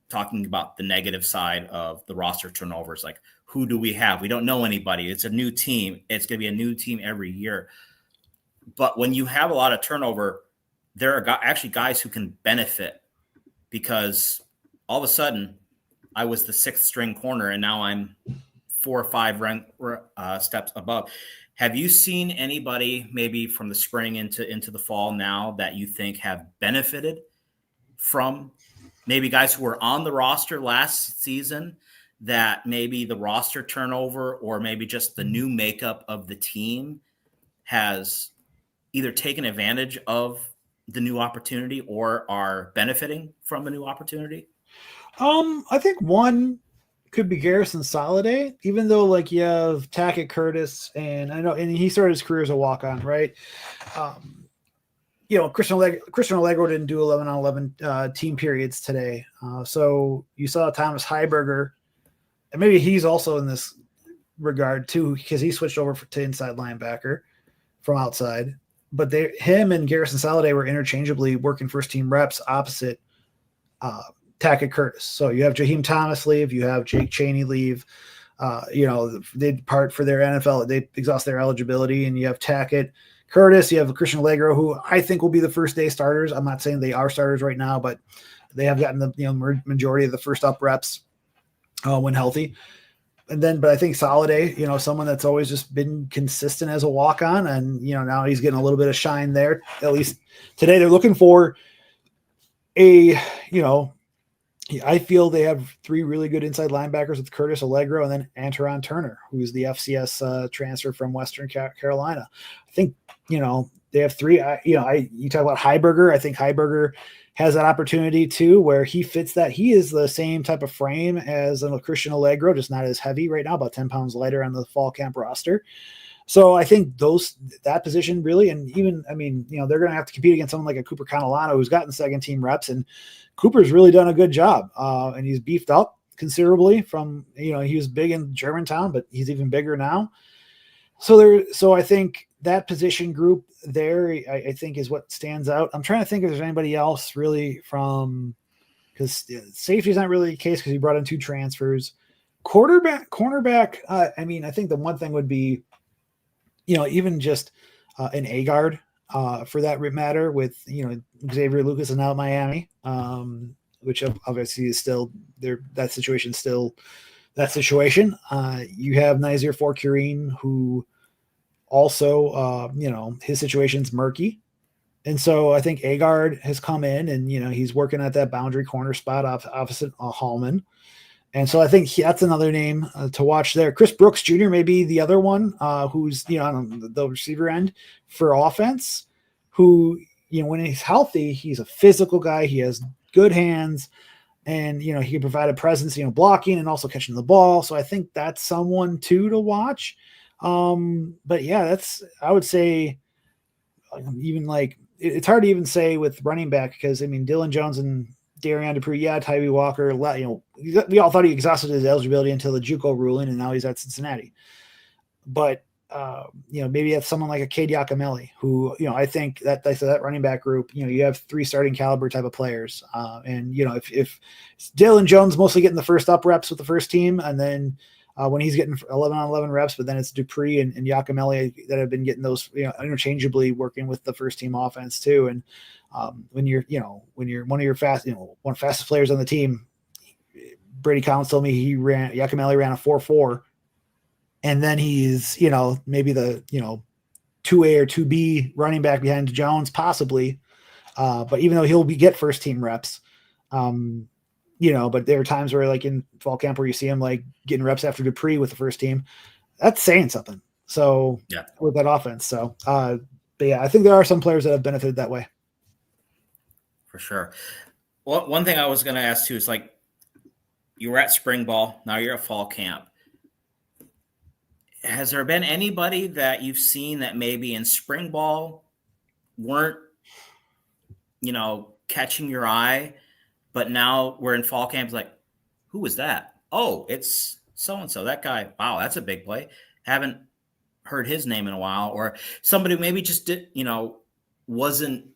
B: talking about the negative side of the roster turnovers. Like, who do we have? We don't know anybody. It's a new team. It's going to be a new team every year. But when you have a lot of turnover, there are actually guys who can benefit, because all of a sudden I was the 6th string corner and now I'm 4 or 5 steps above. Have you seen anybody maybe from the spring into the fall now that you think have benefited from maybe guys who were on the roster last season, that maybe the roster turnover or maybe just the new makeup of the team has either taken advantage of the new opportunity or are benefiting from the new opportunity?
C: I think one could be Garrison Soliday, even though like you have Tackett Curtis, and I know, and he started his career as a walk-on, right? Christian Allegro didn't do 11-on-11 team periods today. So you saw Thomas Heiberger, and maybe he's also in this regard too, because he switched over to inside linebacker from outside. But him and Garrison Soliday were interchangeably working first team reps opposite Tackett Curtis. So you have Jaheim Thomas leave, you have Jake Chaney leave. They depart for their NFL, they exhaust their eligibility, and you have Tackett Curtis, you have Christian Allegro, who I think will be the first day starters. I'm not saying they are starters right now, but they have gotten the majority of the first up reps when healthy. But I think Soliday, someone that's always just been consistent as a walk-on, and now he's getting a little bit of shine there. At least today, they're looking for a I feel they have three really good inside linebackers with Curtis Allegro and then Antaron Turner, who's the FCS transfer from Western Carolina. I think, they have three. You talk about Heiberger. I think Heiberger has that opportunity too, where he fits that. He is the same type of frame as Christian Allegro, just not as heavy right now, about 10 pounds lighter on the fall camp roster. So I think that position really, and even, they're going to have to compete against someone like a Cooper Canalano who's gotten second team reps, and Cooper's really done a good job. And he's beefed up considerably from, he was big in Germantown, but he's even bigger now. So I think that position group there, I think is what stands out. I'm trying to think if there's anybody else really because safety is not really the case because he brought in two transfers. Cornerback. I think the one thing would be, even just an A-guard for that matter with, Xavier Lucas is now at Miami, which obviously is still there. That situation still that situation. You have Nazir Forkurine, who also, his situation's murky. And so I think A-guard has come in and, he's working at that boundary corner spot opposite Hallman. And so I think that's another name to watch there. Chris Brooks Jr. may be the other one who's, on the receiver end for offense, who, when he's healthy, he's a physical guy. He has good hands and, he can provide a presence, blocking and also catching the ball. So I think that's someone too to watch. But yeah, I would say even like, it's hard to even say with running back because Dylan Jones and Darian Dupree, Tyree Walker, we all thought he exhausted his eligibility until the JUCO ruling, and now he's at Cincinnati. But maybe that's someone like a Cade Yakimelli, who I think that running back group, you have three starting caliber type of players, and if Dylan Jones mostly getting the first up reps with the first team, and then when he's getting 11-on-11 reps, but then it's Dupree and Yakimelli that have been getting those interchangeably working with the first team offense too, and when you're one of your one of the fastest players on the team, Brady Collins told me Yakimelli ran a 4.4, and then he's maybe the 2A or 2B running back behind Jones possibly, but even though he'll get first team reps, but there are times where like in fall camp where you see him like getting reps after Dupree with the first team, that's saying something. So
B: yeah,
C: with that offense. So, but yeah, I think there are some players that have benefited that way.
B: For sure. Well, one thing I was going to ask too is like, you were at spring ball, now you're at fall camp. Has there been anybody that you've seen that maybe in spring ball weren't, catching your eye, but now we're in fall camp? Like, who was that? Oh, it's so-and-so, that guy. Wow, that's a big play. Haven't heard his name in a while. Or somebody maybe just did, wasn't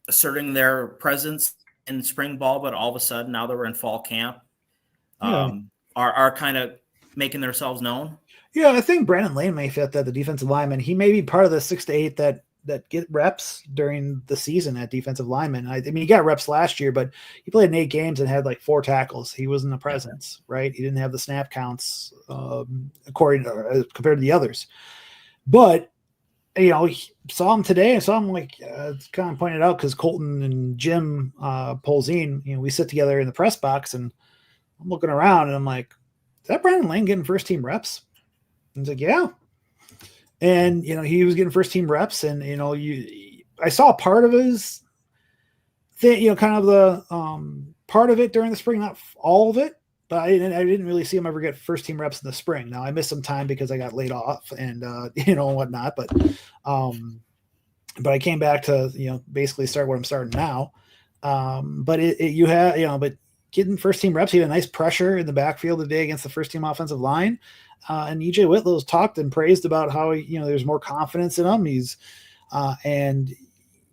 B: asserting their presence in spring ball, but all of a sudden now that we're in fall camp, are kind of making themselves known.
C: Yeah, I think Brandon Lane may fit that, the defensive lineman. He may be part of the 6 to 8 that get reps during the season at defensive lineman. He got reps last year, but he played in 8 games and had like 4 tackles. He wasn't a presence, right? He didn't have the snap counts compared to the others. But saw him today. I saw him it's kind of pointed out because Colton and Jim Polzine, we sit together in the press box, and I'm looking around and I'm like, is that Brandon Lane getting first team reps? And he's like, yeah. And, he was getting first team reps, and, I saw part of his thing, kind of the part of it during the spring, not all of it, but I didn't really see him ever get first team reps in the spring. Now I missed some time because I got laid off and, and whatnot, but I came back to, basically start what I'm starting now. But but getting first team reps, he had a nice pressure in the backfield today against the first team offensive line. And EJ Whitlow's talked and praised about how, there's more confidence in him. He's, and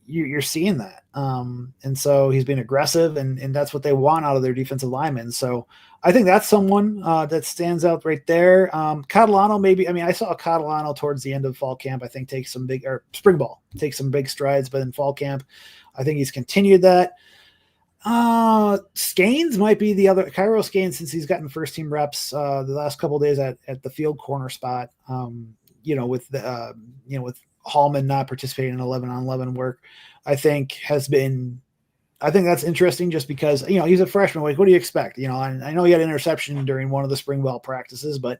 C: you're seeing that. And so he's been aggressive, and that's what they want out of their defensive linemen. So I think that's someone that stands out right there. Catalano, maybe. I saw Catalano towards the end of fall camp, I think spring ball, take some big strides, but in fall camp, I think he's continued that. Scanes might be the other. Cairo Scanes, since he's gotten first team reps the last couple of days at the field corner spot, with Hallman not participating in 11-on-11 work, I think has been I think that's interesting just because, he's a freshman. Like, what do you expect? And I know he had an interception during one of the spring ball practices, but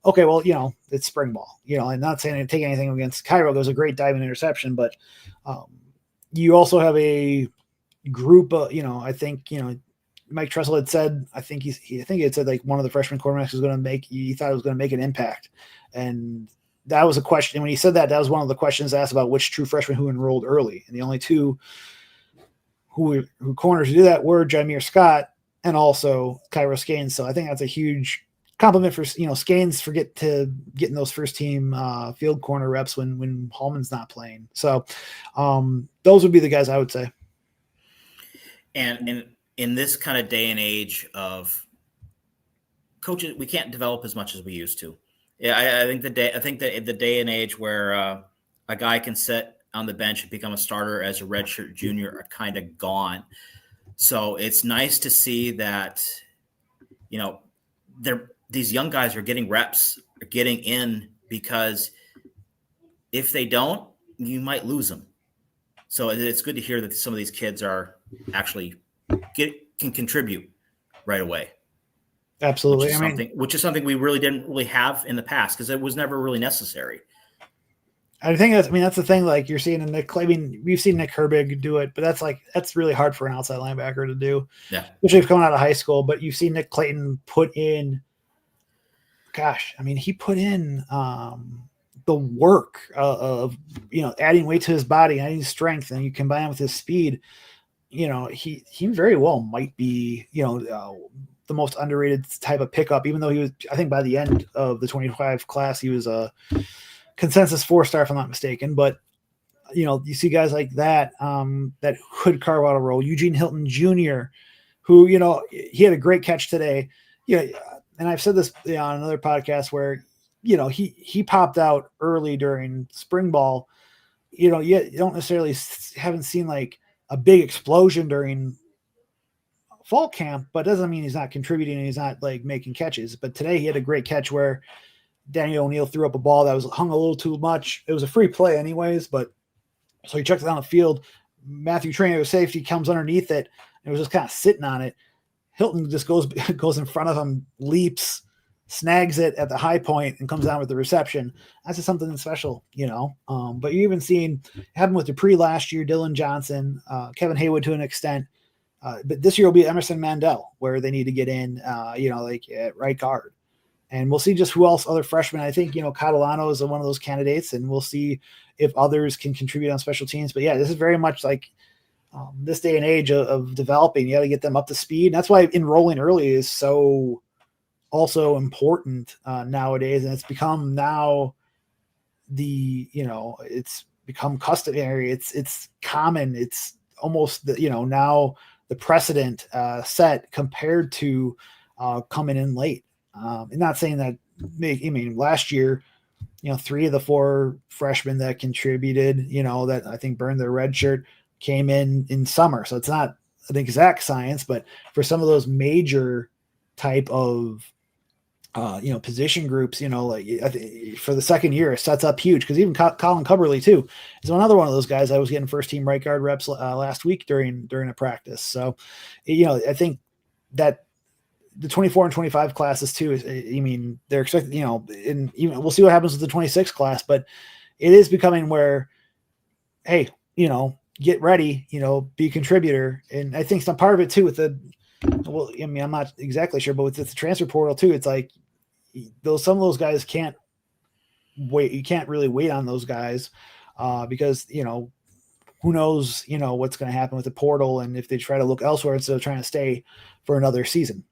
C: okay, well, it's spring ball, I'm not saying I take anything against Cairo. It was a great diving interception, but you also have a group of, I think, Mike Tressel had said, I think he had said like one of the freshman quarterbacks was going to he thought it was going to make an impact. And that was a question. When he said that was one of the questions asked about which true freshman who enrolled early. And the only two who corners do that were Jameer Scott and also Cairo Skanes. So I think that's a huge compliment for, Skanes for getting those first team field corner reps when Hallman's not playing. So those would be the guys I would say.
B: And in this kind of day and age of coaches, we can't develop as much as we used to. Yeah, I think the day and age where a guy can sit on the bench and become a starter as a redshirt junior are kind of gone. So it's nice to see that, these young guys are getting reps, are getting in, because if they don't, you might lose them. So it's good to hear that some of these kids are actually can contribute right away.
C: Absolutely.
B: Which is something we really didn't really have in the past because it was never really necessary.
C: I think that's the thing. Like you're seeing in Nick, we've seen Nick Herbig do it, but that's really hard for an outside linebacker to do.
B: Yeah.
C: Especially coming out of high school. But you've seen Nick Clayton put in, he put in the work of adding weight to his body, adding strength, and you combine it with his speed. He very well might be the most underrated type of pickup, even though he was, I think by the end of the 25 class, he was a consensus 4-star, if I'm not mistaken. But, you see guys like that, that could carve out a role. Eugene Hilton Jr., who, he had a great catch today. And I've said this on another podcast where, he popped out early during spring ball. You don't necessarily haven't seen like a big explosion during fall camp, but doesn't mean he's not contributing and he's not like making catches. But today he had a great catch where Daniel O'Neal threw up a ball that was hung a little too much. It was a free play anyways, but so he checked it down the field. Matthew Trainer, the safety, comes underneath it and was just kind of sitting on it. Hilton just goes in front of him, leaps, snags it at the high point, and comes down with the reception. That's just something special, But you even seen happened with Dupree last year, Dylan Johnson, Kevin Haywood to an extent. But this year will be Emerson Mandel, where they need to get in, like at right guard. And we'll see just who else, other freshmen. I think, Catalano is one of those candidates, and we'll see if others can contribute on special teams. But yeah, this is very much like this day and age of developing. You got to get them up to speed. And that's why enrolling early is so also important nowadays. And it's become now it's become customary. It's common. It's almost now the precedent set compared to coming in late. I'm not saying that. Last year, 3 of the 4 freshmen that contributed, that I think burned their red shirt, came in summer. So it's not an exact science, but for some of those major type of position groups, for the second year, it sets up huge, because even Colin Cubberly too is another one of those guys. I was getting first team right guard reps last week during a practice. So, I think that the 24 and 25 classes too they're expected, and even we'll see what happens with the 26 class, but it is becoming where, hey, get ready, be a contributor. And I think some part of it too with I'm not exactly sure, but with the transfer portal too, it's like some of those guys can't wait. You can't really wait on those guys because, who knows, what's going to happen with the portal. And if they try to look elsewhere instead of trying to stay for another season.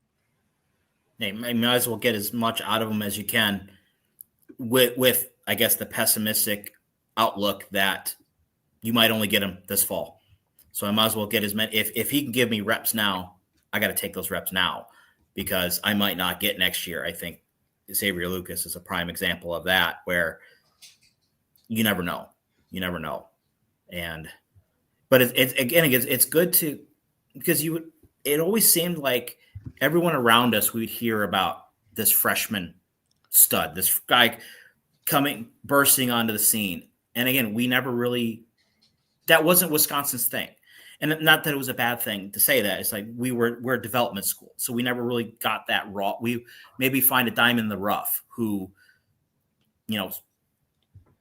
B: You might as well get as much out of them as you can with I guess, the pessimistic outlook that you might only get him this fall. So I might as well get as many. If he can give me reps now, I got to take those reps now, because I might not get next year. I think Xavier Lucas is a prime example of that, where you never know. But it's good to, because it always seemed like everyone around us, we'd hear about this freshman stud, this guy bursting onto the scene. And again, we never really, that wasn't Wisconsin's thing. And not that it was a bad thing to say that. It's like we're a development school, so we never really got that raw. We maybe find a diamond in the rough who,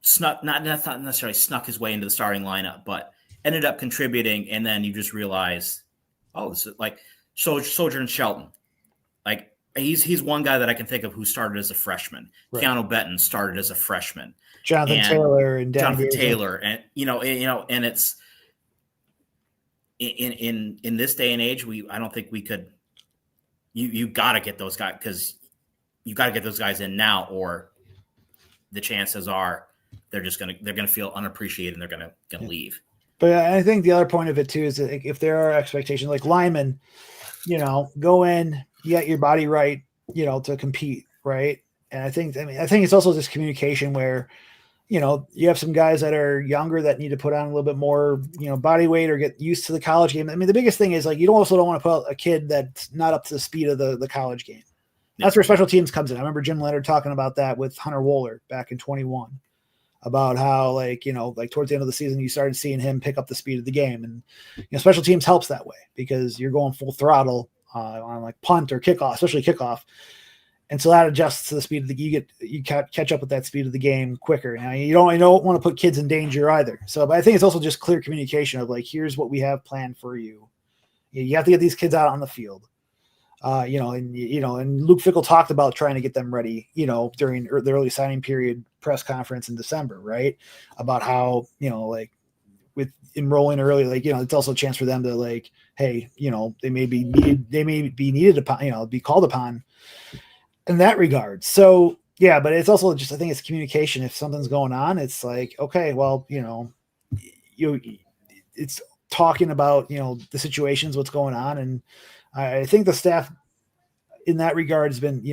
B: snuck not necessarily snuck his way into the starting lineup, but ended up contributing, and then you just realize, oh, this is like Sojourner Shelton. Like he's one guy that I can think of who started as a freshman. Right. Keanu Benton started as a freshman.
C: Jonathan Taylor, and
B: and and it's in this day and age, I don't think we could. You got to get those guys, because you got to get those guys in now, or the chances are they're gonna feel unappreciated and they're gonna leave.
C: But I think the other point of it too is that if there are expectations, like linemen, go in, you get your body right, to compete, right? And I think it's also this communication where, you have some guys that are younger that need to put on a little bit more, body weight or get used to the college game. I mean, the biggest thing is, like, you don't want to put a kid that's not up to the speed of the college game. That's where special teams comes in. I remember Jim Leonard talking about that with Hunter Wohler back in 21, about how, like, towards the end of the season, you started seeing him pick up the speed of the game. And, special teams helps that way, because you're going full throttle on like punt or kickoff, especially kickoff. And so that adjusts to the speed of you catch up with that speed of the game quicker. Now, you don't want to put kids in danger either. So, but I think it's also just clear communication of, like, here's what we have planned for you. You have to get these kids out on the field. And Luke Fickell talked about trying to get them ready, during the early signing period press conference in December, right? About how, like, with enrolling early, like, it's also a chance for them to, like, hey, they may be needed upon, be called upon in that regard. So yeah, but it's also just, I think it's communication. If something's going on, it's like, okay, well, it's talking about, the situations, what's going on. And I think the staff in that regard has been,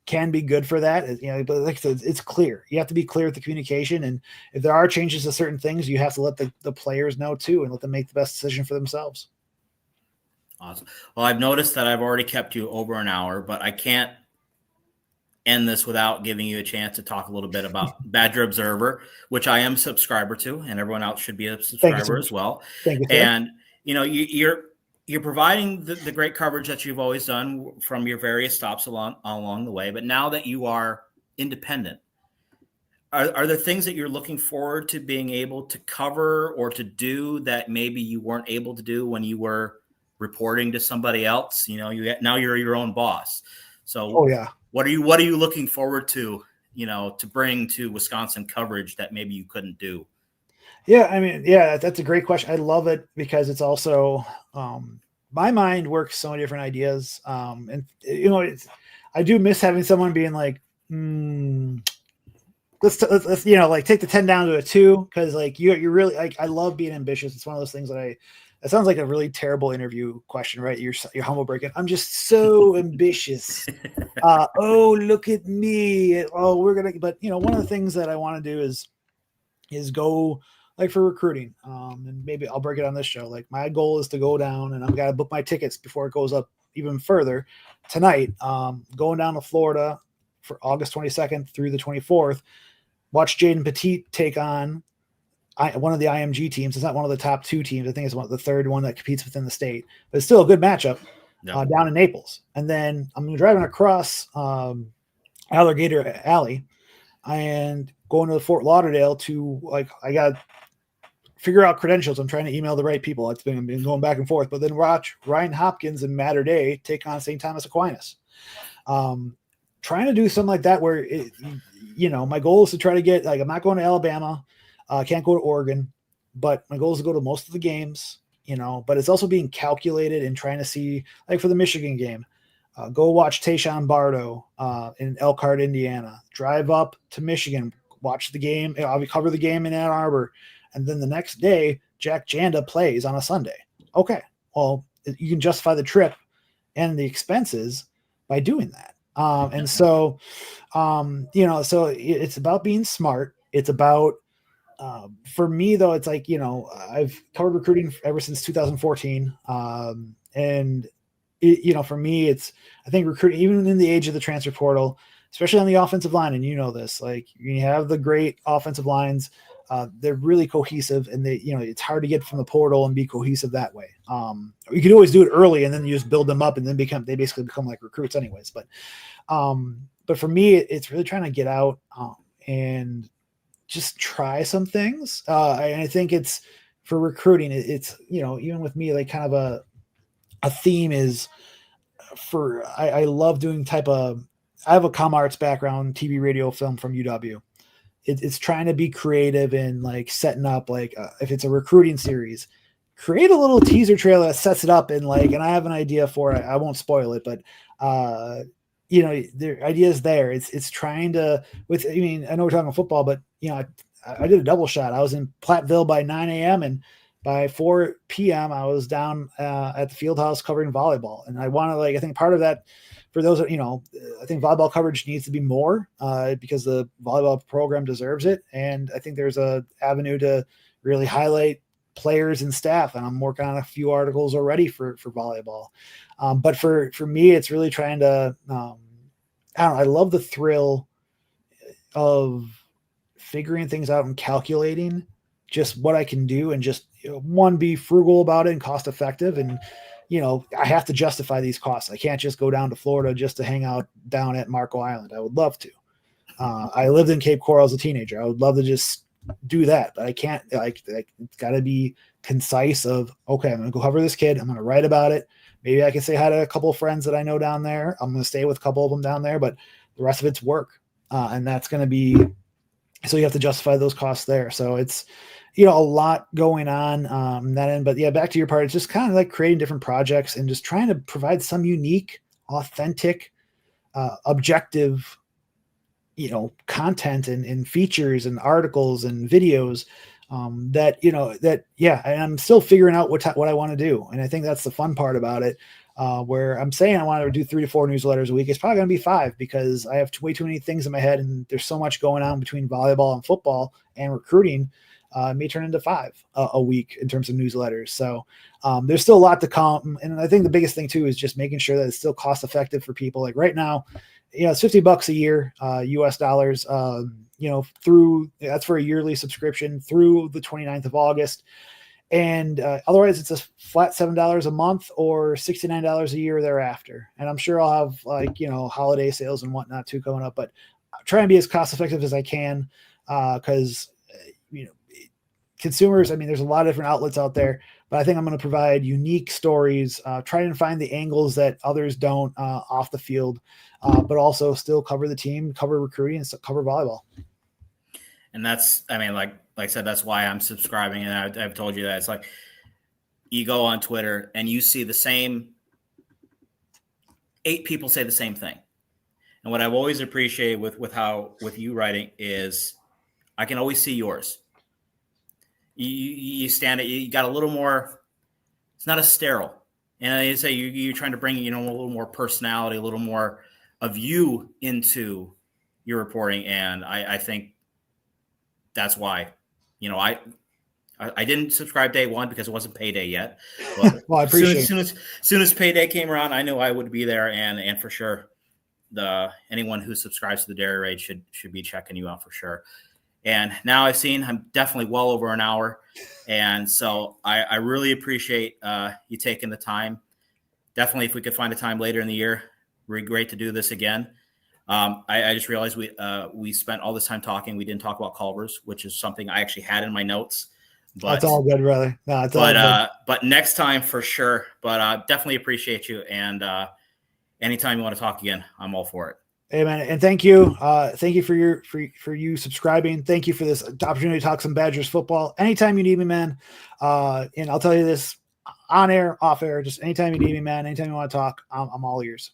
C: can be good for that. But like I said, it's clear. You have to be clear with the communication. And if there are changes to certain things, you have to let the players know too, and let them make the best decision for themselves.
B: Awesome. Well, I've noticed that I've already kept you over an hour, but I can't end this without giving you a chance to talk a little bit about Badger Observer, which I am a subscriber to, and everyone else should be a subscriber as well.
C: Thank you, sir.
B: And, you're providing the great coverage that you've always done from your various stops along the way. But now that you are independent, are there things that you're looking forward to being able to cover or to do that maybe you weren't able to do when you were reporting to somebody else? Now you're your own boss. So what are you looking forward to, to bring to Wisconsin coverage that maybe you couldn't do?
C: Yeah, I mean, that's a great question. I love it because it's also, my mind works so many different ideas. And I do miss having someone being like, let's like take the 10 down to a 2. Cause like you're really, like, I love being ambitious. It's one of those things that it sounds like a really terrible interview question, right? You're humble breaking. I'm just so ambitious. Oh, look at me. Oh, but one of the things that I want to do is go, like, for recruiting. And maybe I'll break it on this show. Like, my goal is to go down, and I've got to book my tickets before it goes up even further tonight. Going down to Florida for August 22nd through the 24th, watch Jaden Petit take on one of the IMG teams. It's not one of the top 2 teams. I think it's the third one that competes within the state, but it's still a good matchup down in Naples. And then I'm driving across Alligator Alley and going to Fort Lauderdale to, like, I got to figure out credentials. I'm trying to email the right people. I've been going back and forth, but then watch Ryan Hopkins and Matter Day take on St. Thomas Aquinas. Trying to do something like that where my goal is to try to get, like, I'm not going to Alabama. I can't go to Oregon, but my goal is to go to most of the games, but it's also being calculated and trying to see, like, for the Michigan game, go watch Tayshaun Bardo in Elkhart, Indiana, drive up to Michigan, watch the game. I'll cover the game in Ann Arbor. And then the next day, Jack Janda plays on a Sunday. Okay. Well, you can justify the trip and the expenses by doing that. So it's about being smart. It's about, for me though, it's like, I've covered recruiting ever since 2014. And for me, I think recruiting, even in the age of the transfer portal, especially on the offensive line, and this, like, you have the great offensive lines. they're really cohesive, and it's hard to get from the portal and be cohesive that way. You can always do it early, and then you just build them up, and then they basically become like recruits anyways. But for me, it's really trying to get out and just try some things. And I think it's for recruiting. It's even with me, like kind of a theme is I love doing I have a comm arts background, TV, radio, film from UW. It's trying to be creative and like setting up like if it's a recruiting series, create a little teaser trailer that sets it up and I have an idea for it. I won't spoil it, but their ideas there. It's trying to I know we're talking football, but I did a double shot. I was in Platteville by 9 a.m. and by 4 p.m. I was down at the field house covering volleyball. And I want to I think part of that for those, I think volleyball coverage needs to be more because the volleyball program deserves it. And I think there's a avenue to really highlight players and staff. And I'm working on a few articles already for volleyball. But for me, it's really trying to, I love the thrill of figuring things out and calculating just what I can do and just be frugal about it and cost effective. And, I have to justify these costs. I can't just go down to Florida just to hang out down at Marco Island. I would love to. I lived in Cape Coral as a teenager. I would love to just do that, but I can't. It's got to be concise of, okay, I'm going to go cover this kid. I'm going to write about it. Maybe I can say hi to a couple of friends that I know down there. I'm going to stay with a couple of them down there, but the rest of it's work. And that's going to be, so you have to justify those costs there. So it's, a lot going on that end, but yeah, back to your part. It's just kind of like creating different projects and just trying to provide some unique, authentic, objective, content and features and articles and videos and I'm still figuring out what I want to do. And I think that's the fun part about it, where I'm saying I want to do 3 to 4 newsletters a week. It's probably going to be 5 because I have way too many things in my head and there's so much going on between volleyball and football and recruiting. May turn into 5 a week in terms of newsletters. So there's still a lot to come. And I think the biggest thing too is just making sure that it's still cost effective for people. Like right now, it's $50 a year, US dollars, that's for a yearly subscription through the 29th of August. And otherwise it's a flat $7 a month or $69 a year thereafter. And I'm sure I'll have holiday sales and whatnot too coming up, but I'm trying to be as cost effective as I can. Cause consumers, there's a lot of different outlets out there, but I think I'm going to provide unique stories, try and find the angles that others don't off the field, but also still cover the team, cover recruiting, and cover volleyball.
B: And that's, like I said, that's why I'm subscribing. And I've told you that it's like you go on Twitter and you see the same 8 people say the same thing. And what I've always appreciated with you writing is I can always see yours. You stand it. You got a little more. It's not as sterile, and you say you're trying to bring a little more personality, a little more of you into your reporting, and I think that's why. I didn't subscribe day one because it wasn't payday yet. But
C: well, I appreciate
B: soon as payday came around, I knew I would be there, and for sure, anyone who subscribes to the Dairy Raid should be checking you out for sure. And now I'm definitely well over an hour. And so I really appreciate you taking the time. Definitely, if we could find a time later in the year, it'd be great to do this again. I just realized we spent all this time talking. We didn't talk about Culver's, which is something I actually had in my notes. But
C: that's all good, brother. No, it's all
B: good. But next time for sure. But definitely appreciate you. And anytime you want to talk again, I'm all for it.
C: Hey man, and thank you. Thank you for you subscribing. Thank you for this opportunity to talk some Badgers football. Anytime you need me, man. And I'll tell you this on air, off air, just anytime you need me, man. Anytime you want to talk, I'm all ears.